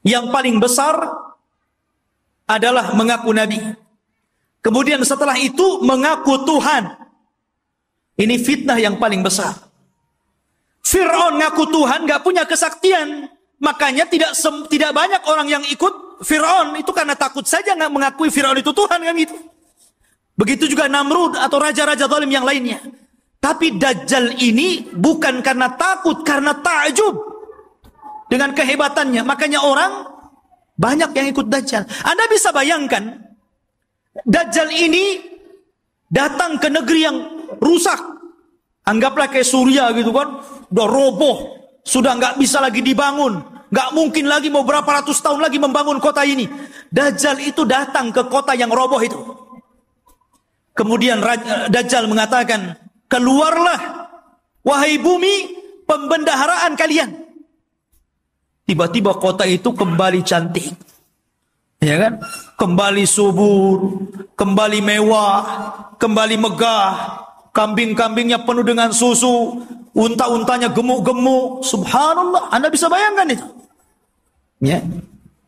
yang paling besar adalah mengaku nabi. Kemudian setelah itu mengaku Tuhan. Ini fitnah yang paling besar. Fir'aun ngaku Tuhan, gak punya kesaktian. Makanya tidak banyak orang yang ikut Fir'aun. Itu karena takut saja gak mengakui Fir'aun itu Tuhan kan gitu. Begitu juga Namrud atau raja-raja zalim yang lainnya. Tapi Dajjal ini bukan karena takut, karena ta'jub dengan kehebatannya. Makanya orang banyak yang ikut Dajjal. Anda bisa bayangkan Dajjal ini datang ke negeri yang rusak. Anggaplah kayak Suriah gitu kan. Udah roboh. Sudah nggak bisa lagi dibangun. Nggak mungkin lagi mau berapa ratus tahun lagi membangun kota ini. Dajjal itu datang ke kota yang roboh itu. Kemudian Dajjal mengatakan, keluarlah wahai bumi pembendaharaan kalian. Tiba-tiba kota itu kembali cantik. Ya kan? Kembali subur, kembali mewah, kembali megah, kambing-kambingnya penuh dengan susu, unta-untanya gemuk-gemuk. Subhanallah, Anda bisa bayangkan itu. Ya.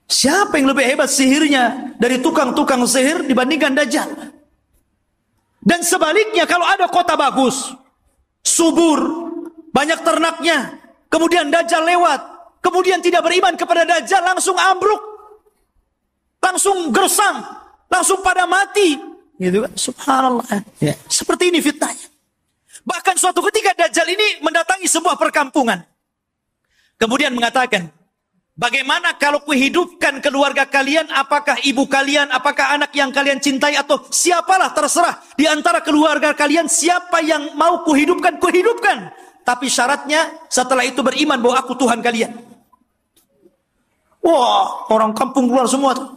Siapa yang lebih hebat sihirnya dari tukang-tukang sihir dibandingkan Dajjal? Dan sebaliknya, kalau ada kota bagus, subur, banyak ternaknya, kemudian Dajjal lewat, kemudian tidak beriman kepada Dajjal, langsung ambruk. Langsung gersang, langsung pada mati, gitu kan? Subhanallah. Ya. Seperti ini fitnahnya. Bahkan suatu ketika Dajjal ini mendatangi sebuah perkampungan, kemudian mengatakan, bagaimana kalau kuhidupkan keluarga kalian? Apakah ibu kalian, apakah anak yang kalian cintai, atau siapalah terserah di antara keluarga kalian, siapa yang mau kuhidupkan, kuhidupkan. Tapi syaratnya setelah itu beriman bahwa aku Tuhan kalian. Wah, orang kampung keluar semua tuh.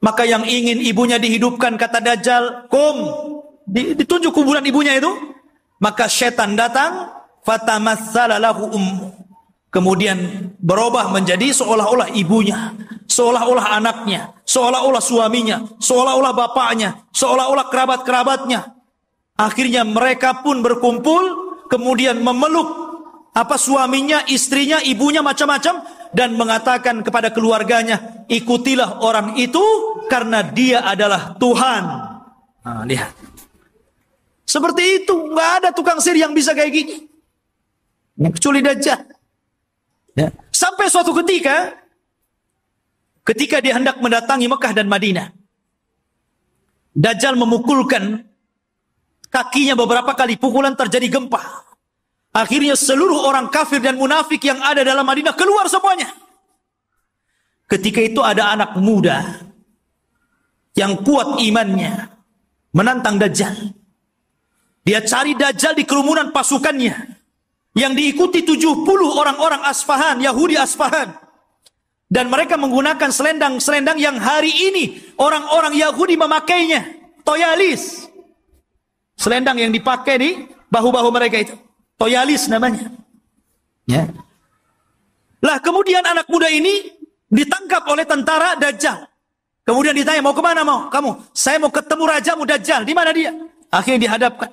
Maka yang ingin ibunya dihidupkan, kata Dajjal, ditunjuk kuburan ibunya itu. Maka setan datang, fatamatsala lahu kemudian berubah menjadi seolah-olah ibunya, seolah-olah anaknya, seolah-olah suaminya, seolah-olah bapaknya, seolah-olah kerabat-kerabatnya. Akhirnya mereka pun berkumpul, kemudian memeluk suaminya, istrinya, ibunya, macam-macam, dan mengatakan kepada keluarganya, ikutilah orang itu karena dia adalah Tuhan. Nah, lihat. Seperti itu, nggak ada tukang sihir yang bisa kayak gini. Kecuali Dajjal. Ya. Sampai suatu ketika dia hendak mendatangi Mekah dan Madinah, Dajjal memukulkan kakinya beberapa kali, pukulan terjadi gempa. Akhirnya seluruh orang kafir dan munafik yang ada dalam Madinah keluar semuanya. Ketika itu ada anak muda yang kuat imannya menantang Dajjal. Dia cari Dajjal di kerumunan pasukannya yang diikuti 70 orang-orang Asfahan, Yahudi Asfahan. Dan mereka menggunakan selendang-selendang yang hari ini orang-orang Yahudi memakainya. toyalis. Selendang yang dipakai di bahu-bahu mereka itu. Toyalis namanya. Ya. Lah kemudian anak muda ini ditangkap oleh tentara Dajjal. Kemudian ditanya, mau kemana mau kamu? Saya mau ketemu rajamu Dajjal. Di mana dia? Akhirnya dihadapkan.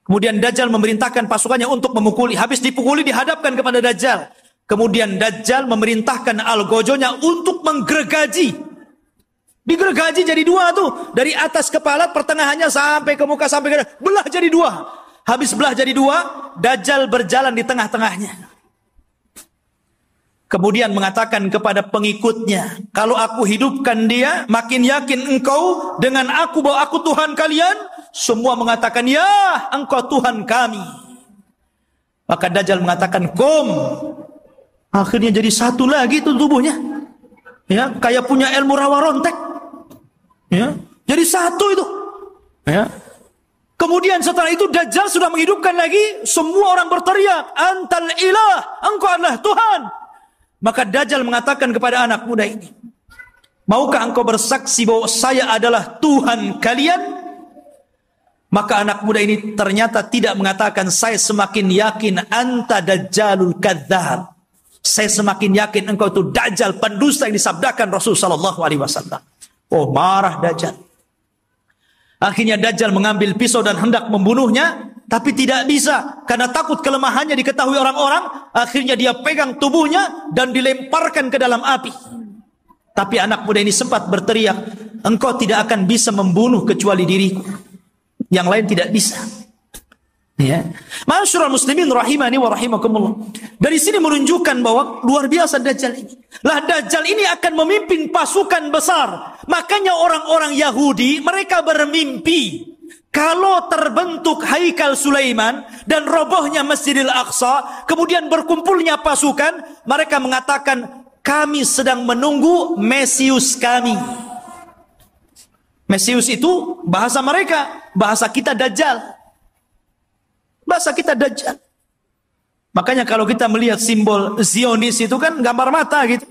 Kemudian Dajjal memerintahkan pasukannya untuk memukuli. Habis dipukuli dihadapkan kepada Dajjal. Kemudian Dajjal memerintahkan algojonya untuk menggergaji. Digergaji jadi dua tuh. Dari atas kepala pertengahannya sampai ke muka sampai ke belah jadi dua. Habis belah jadi dua, Dajjal berjalan di tengah-tengahnya. Kemudian mengatakan kepada pengikutnya, kalau aku hidupkan dia, makin yakin engkau dengan aku bahwa aku Tuhan kalian. Semua mengatakan, ya engkau Tuhan kami. Maka Dajjal mengatakan, kom. Akhirnya jadi satu lagi itu tubuhnya. Ya, kayak punya ilmu rawa rontek. Ya, jadi satu itu. Ya. Kemudian setelah itu Dajjal sudah menghidupkan lagi. Semua orang berteriak, antal ilah, engkau adalah Tuhan. Maka Dajjal mengatakan kepada anak muda ini, maukah engkau bersaksi bahwa saya adalah Tuhan kalian? Maka anak muda ini ternyata tidak mengatakan, saya semakin yakin anta dajjalul kadzdzab. Saya semakin yakin engkau itu Dajjal, pendusta yang disabdakan Rasul sallallahu alaihi wasallam. Oh, marah Dajjal. Akhirnya Dajjal mengambil pisau dan hendak membunuhnya, tapi tidak bisa karena takut kelemahannya diketahui orang-orang. Akhirnya dia pegang tubuhnya dan dilemparkan ke dalam api. Tapi anak muda ini sempat berteriak, engkau tidak akan bisa membunuh kecuali diriku. Yang lain tidak bisa. Ya. Ma'asyiral muslimin rahimani wa rahimakumullah. Dari sini menunjukkan bahwa luar biasa Dajjal ini. Lah Dajjal ini akan memimpin pasukan besar. Makanya orang-orang Yahudi mereka bermimpi kalau terbentuk Haikal Sulaiman dan robohnya Masjidil Aqsa, kemudian berkumpulnya pasukan, mereka mengatakan kami sedang menunggu Mesius kami. Mesius itu bahasa mereka, bahasa kita Dajjal. Bahasa kita Dajjal. Makanya kalau kita melihat simbol Zionis itu kan gambar mata gitu.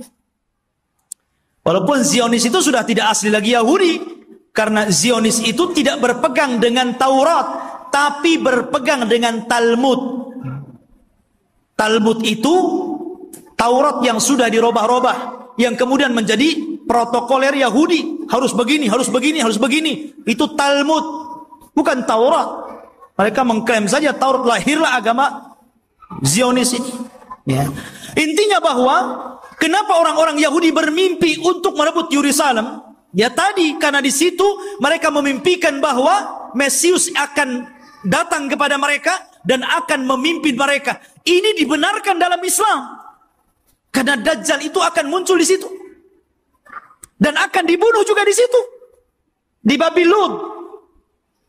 Walaupun Zionis itu sudah tidak asli lagi Yahudi. Karena Zionis itu tidak berpegang dengan Taurat. Tapi berpegang dengan Talmud. Talmud itu Taurat yang sudah dirobah-robah. Yang kemudian menjadi protokoler Yahudi. Harus begini, harus begini, harus begini. Itu Talmud. Bukan Taurat. Mereka mengklaim saja Taurat, lahirlah agama Zionis ini. Ya. Intinya bahwa kenapa orang-orang Yahudi bermimpi untuk merebut Yerusalem? Ya tadi karena di situ mereka memimpikan bahwa Mesius akan datang kepada mereka dan akan memimpin mereka. Ini dibenarkan dalam Islam. Karena Dajjal itu akan muncul di situ. Dan akan dibunuh juga di situ. Di Babil Lud.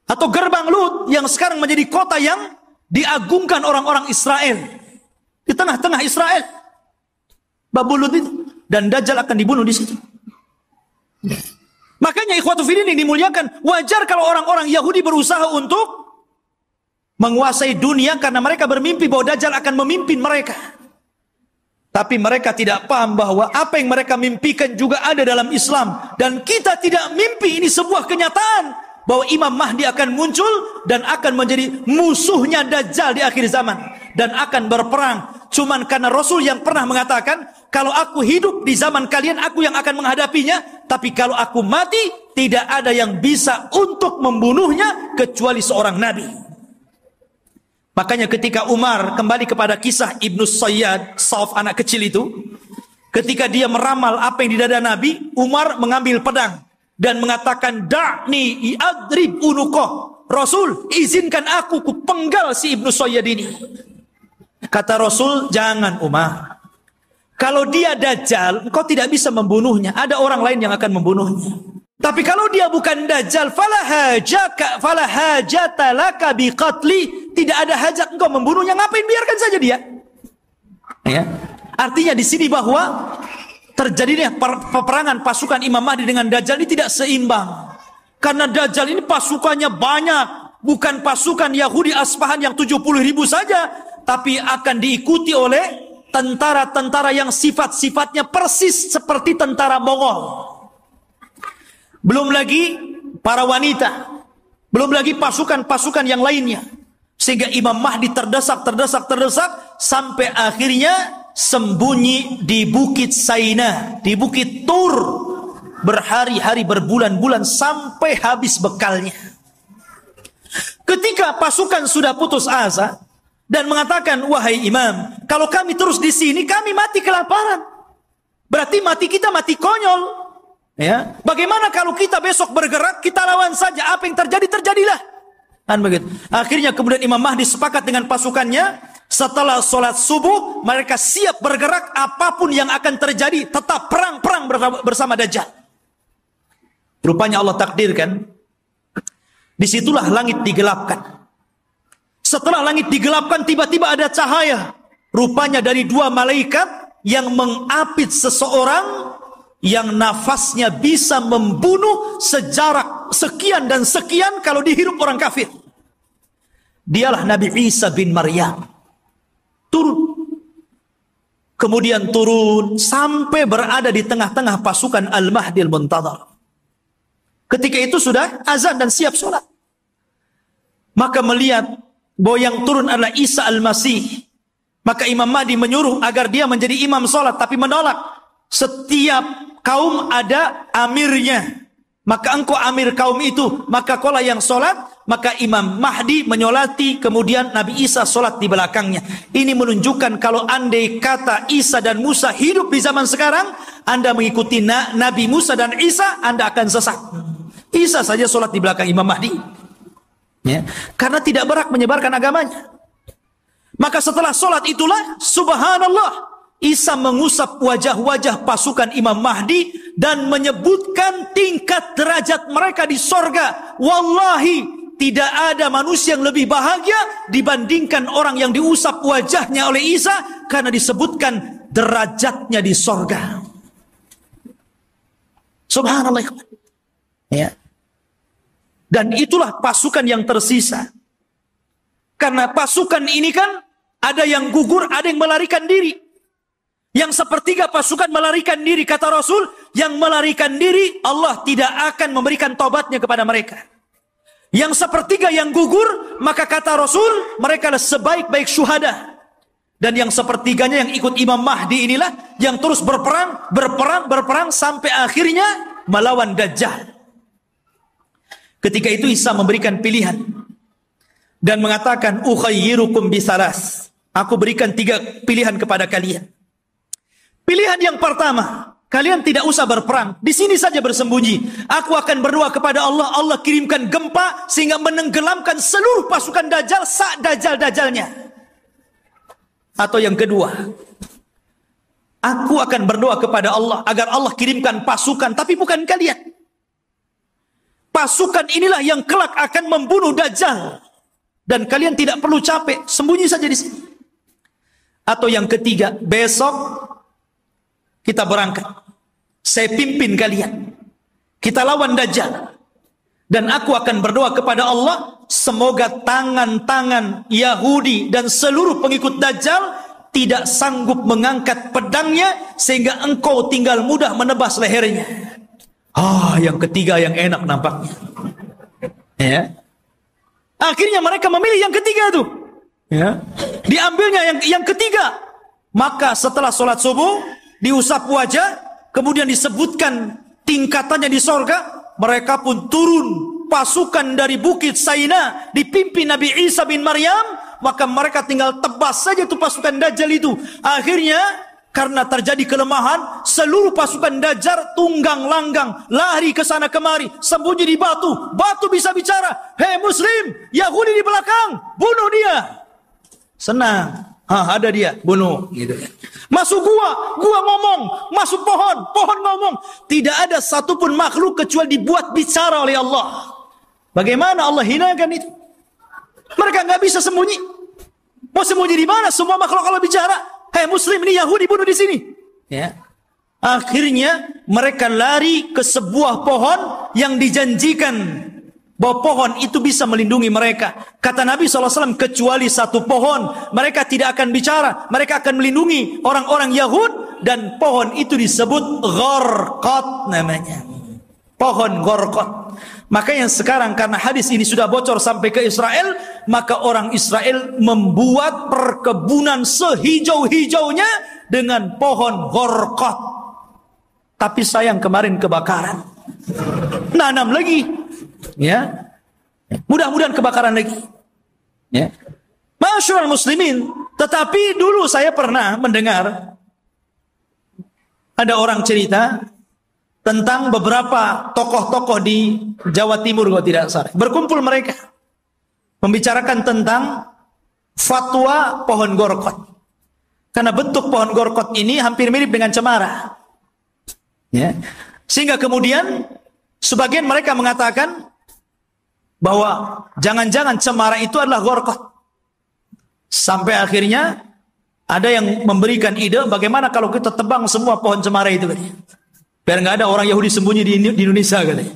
Atau gerbang Lut yang sekarang menjadi kota yang diagungkan orang-orang Israel. Di tengah-tengah Israel. Babul Lut itu. Dan Dajjal akan dibunuh di situ. Makanya ikhwatu fillah yang dimuliakan. Wajar kalau orang-orang Yahudi berusaha untuk menguasai dunia. Karena mereka bermimpi bahwa Dajjal akan memimpin mereka. Tapi mereka tidak paham bahwa apa yang mereka mimpikan juga ada dalam Islam. Dan kita tidak mimpi, ini sebuah kenyataan. Bahwa Imam Mahdi akan muncul dan akan menjadi musuhnya Dajjal di akhir zaman. Dan akan berperang. Cuman karena Rasul yang pernah mengatakan, kalau aku hidup di zaman kalian, aku yang akan menghadapinya. Tapi kalau aku mati, tidak ada yang bisa untuk membunuhnya kecuali seorang Nabi. Makanya ketika Umar kembali kepada kisah Ibnu Sayyad, Sauf anak kecil itu. Ketika dia meramal apa yang di dada Nabi, Umar mengambil pedang. Dan mengatakan, da'ni i'adrib unuqah. Rasul, izinkan aku penggal si Ibnu Sayyad ini. Kata Rasul, jangan Umar. Kalau dia Dajjal, engkau tidak bisa membunuhnya. Ada orang lain yang akan membunuhnya. Tapi kalau dia bukan Dajjal, fala hajata laka biqatli. Tidak ada hajat engkau membunuhnya. Ngapain, biarkan saja dia. Ya. Artinya di sini bahwa terjadinya peperangan pasukan Imam Mahdi dengan Dajjal ini tidak seimbang. Karena Dajjal ini pasukannya banyak. Bukan pasukan Yahudi Aspahan yang 70.000 saja. Tapi akan diikuti oleh tentara-tentara yang sifat-sifatnya persis seperti tentara Mongol. Belum lagi para wanita, belum lagi pasukan-pasukan yang lainnya. Sehingga Imam Mahdi terdesak sampai akhirnya sembunyi di Bukit Saina, di Bukit Tur, berhari-hari, berbulan-bulan sampai habis bekalnya. Ketika pasukan sudah putus asa dan mengatakan, wahai imam, kalau kami terus di sini kami mati kelaparan. Berarti mati kita mati konyol. Ya, bagaimana kalau kita besok bergerak, kita lawan saja, apa yang terjadi terjadilah. Kan begitu. Akhirnya kemudian Imam Mahdi sepakat dengan pasukannya, setelah sholat subuh mereka siap bergerak, apapun yang akan terjadi tetap perang bersama Dajjal. Rupanya Allah takdirkan, disitulah langit digelapkan. Setelah langit digelapkan, tiba-tiba ada cahaya. Rupanya dari dua malaikat yang mengapit seseorang yang nafasnya bisa membunuh sejarak sekian dan sekian kalau dihirup orang kafir. Dialah Nabi Isa bin Maryam. Turun. Kemudian turun sampai berada di tengah-tengah pasukan Al-Mahdi Al-Muntadhar. Ketika itu sudah azan dan siap sholat. Maka melihat bahwa yang turun adalah Isa Al-Masih. Maka Imam Mahdi menyuruh agar dia menjadi imam sholat, tapi menolak. Setiap kaum ada amirnya. Maka engkau amir kaum itu, maka kaulah yang sholat. Maka Imam Mahdi menyolati, kemudian Nabi Isa sholat di belakangnya. Ini menunjukkan kalau andai kata Isa dan Musa hidup di zaman sekarang, Anda mengikuti Nabi Musa dan Isa, Anda akan sesat. Isa saja sholat di belakang Imam Mahdi. Ya, karena tidak berhak menyebarkan agamanya. Maka setelah sholat itulah, subhanallah, Isa mengusap wajah-wajah pasukan Imam Mahdi dan menyebutkan tingkat derajat mereka di sorga. Wallahi, tidak ada manusia yang lebih bahagia dibandingkan orang yang diusap wajahnya oleh Isa, karena disebutkan derajatnya di sorga. Subhanallah. Ya. Dan itulah pasukan yang tersisa. Karena pasukan ini kan ada yang gugur, ada yang melarikan diri. Yang sepertiga pasukan melarikan diri, kata Rasul, yang melarikan diri Allah tidak akan memberikan taubatnya kepada mereka. Yang sepertiga yang gugur, maka kata Rasul, mereka adalah sebaik-baik syuhada. Dan yang sepertiganya yang ikut Imam Mahdi inilah yang terus berperang sampai akhirnya melawan Dajjal. Ketika itu Isa memberikan pilihan dan mengatakan, ukhayyirukum bisalas. Aku berikan 3 pilihan kepada kalian. Pilihan yang pertama, kalian tidak usah berperang, di sini saja bersembunyi. Aku akan berdoa kepada Allah, Allah kirimkan gempa sehingga menenggelamkan seluruh pasukan Dajjal Dajjal-Dajjalnya. Atau yang kedua, aku akan berdoa kepada Allah agar Allah kirimkan pasukan, tapi bukan kalian. Pasukan inilah yang kelak akan membunuh Dajjal, dan kalian tidak perlu capek, sembunyi saja di sini. Atau yang ketiga, besok kita berangkat, saya pimpin kalian, kita lawan Dajjal, dan aku akan berdoa kepada Allah, semoga tangan-tangan Yahudi dan seluruh pengikut Dajjal tidak sanggup mengangkat pedangnya sehingga engkau tinggal mudah menebas lehernya. Yang ketiga yang enak nampaknya. Ya. Akhirnya mereka memilih yang ketiga tuh. Ya. Diambilnya yang ketiga. Maka setelah sholat subuh, diusap wajah, kemudian disebutkan tingkatannya di sorga, mereka pun turun pasukan dari Bukit Saina dipimpin Nabi Isa bin Maryam, maka mereka tinggal tebas saja tuh pasukan Dajjal itu. Akhirnya karena terjadi kelemahan, seluruh pasukan Dajjal tunggang langgang, lari ke sana kemari, sembunyi di batu. Batu bisa bicara, hei muslim, Yahudi di belakang, bunuh dia. Senang. Ada dia, bunuh gitu. Masuk gua ngomong, masuk pohon ngomong. Tidak ada satupun makhluk kecuali dibuat bicara oleh Allah. Bagaimana Allah hinakan itu? Mereka nggak bisa sembunyi. Mau sembunyi di mana? Semua makhluk Allah bicara. Hei muslim, ini Yahudi, bunuh di sini. Ya. Akhirnya mereka lari ke sebuah pohon yang dijanjikan bahwa pohon itu bisa melindungi mereka. Kata Nabi SAW, kecuali satu pohon, mereka tidak akan bicara, mereka akan melindungi orang-orang Yahud, dan pohon itu disebut Gharqad namanya. Pohon Gharqad. Makanya sekarang karena hadis ini sudah bocor sampai ke Israel, maka orang Israel membuat perkebunan sehijau-hijaunya dengan pohon gorkot. Tapi sayang kemarin kebakaran. Nanam lagi. Ya. Mudah-mudahan kebakaran lagi. Ya. Masyaallah muslimin, tetapi dulu saya pernah mendengar ada orang cerita tentang beberapa tokoh-tokoh di Jawa Timur kalau tidak salah. Berkumpul mereka membicarakan tentang fatwa pohon gorkot. Karena bentuk pohon gorkot ini hampir mirip dengan cemara. Ya. Sehingga kemudian sebagian mereka mengatakan bahwa jangan-jangan cemara itu adalah gorkot. Sampai akhirnya ada yang memberikan ide bagaimana kalau kita tebang semua pohon cemara itu. Biar nggak ada orang Yahudi sembunyi di Indonesia katanya.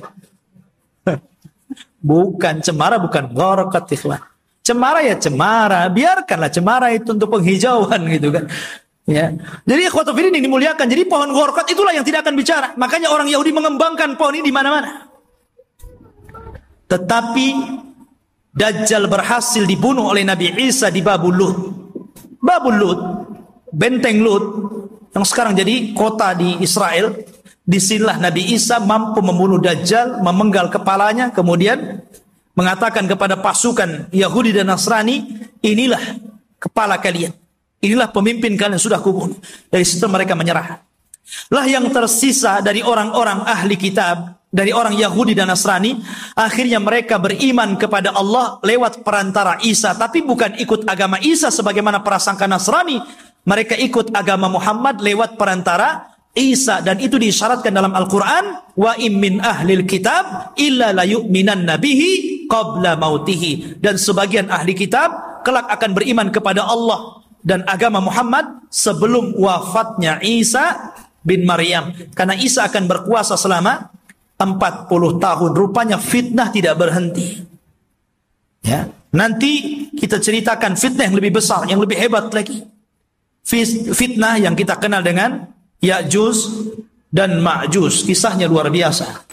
Bukan cemara, bukan gorkot, ikhwan. Cemara ya cemara, biarkanlah cemara itu untuk penghijauan gitu kan. Ya. Jadi ikhwatu fillah ini dimuliakan. Jadi pohon gorkot itulah yang tidak akan bicara. Makanya orang Yahudi mengembangkan pohon ini di mana-mana. Tetapi Dajjal berhasil dibunuh oleh Nabi Isa di Babul Lut. Babul Lut, benteng Lut yang sekarang jadi kota di Israel. Disinilah Nabi Isa mampu membunuh Dajjal, memenggal kepalanya, kemudian mengatakan kepada pasukan Yahudi dan Nasrani, inilah kepala kalian, inilah pemimpin kalian sudah kubunuh. Dari situ mereka menyerah. Lah yang tersisa dari orang-orang ahli kitab, dari orang Yahudi dan Nasrani, akhirnya mereka beriman kepada Allah lewat perantara Isa, tapi bukan ikut agama Isa sebagaimana prasangka Nasrani. Mereka ikut agama Muhammad lewat perantara Isa, dan itu disyaratkan dalam Al-Quran, wa im min ahlil kitab illa la yu'minan nabihi qabla mautihi. Dan sebagian ahli kitab kelak akan beriman kepada Allah dan agama Muhammad sebelum wafatnya Isa bin Maryam. Karena Isa akan berkuasa selama 40 tahun. Rupanya fitnah tidak berhenti. Ya, nanti kita ceritakan fitnah yang lebih besar, yang lebih hebat lagi. Fitnah yang kita kenal dengan Ya'juj dan Ma'juj. Kisahnya luar biasa.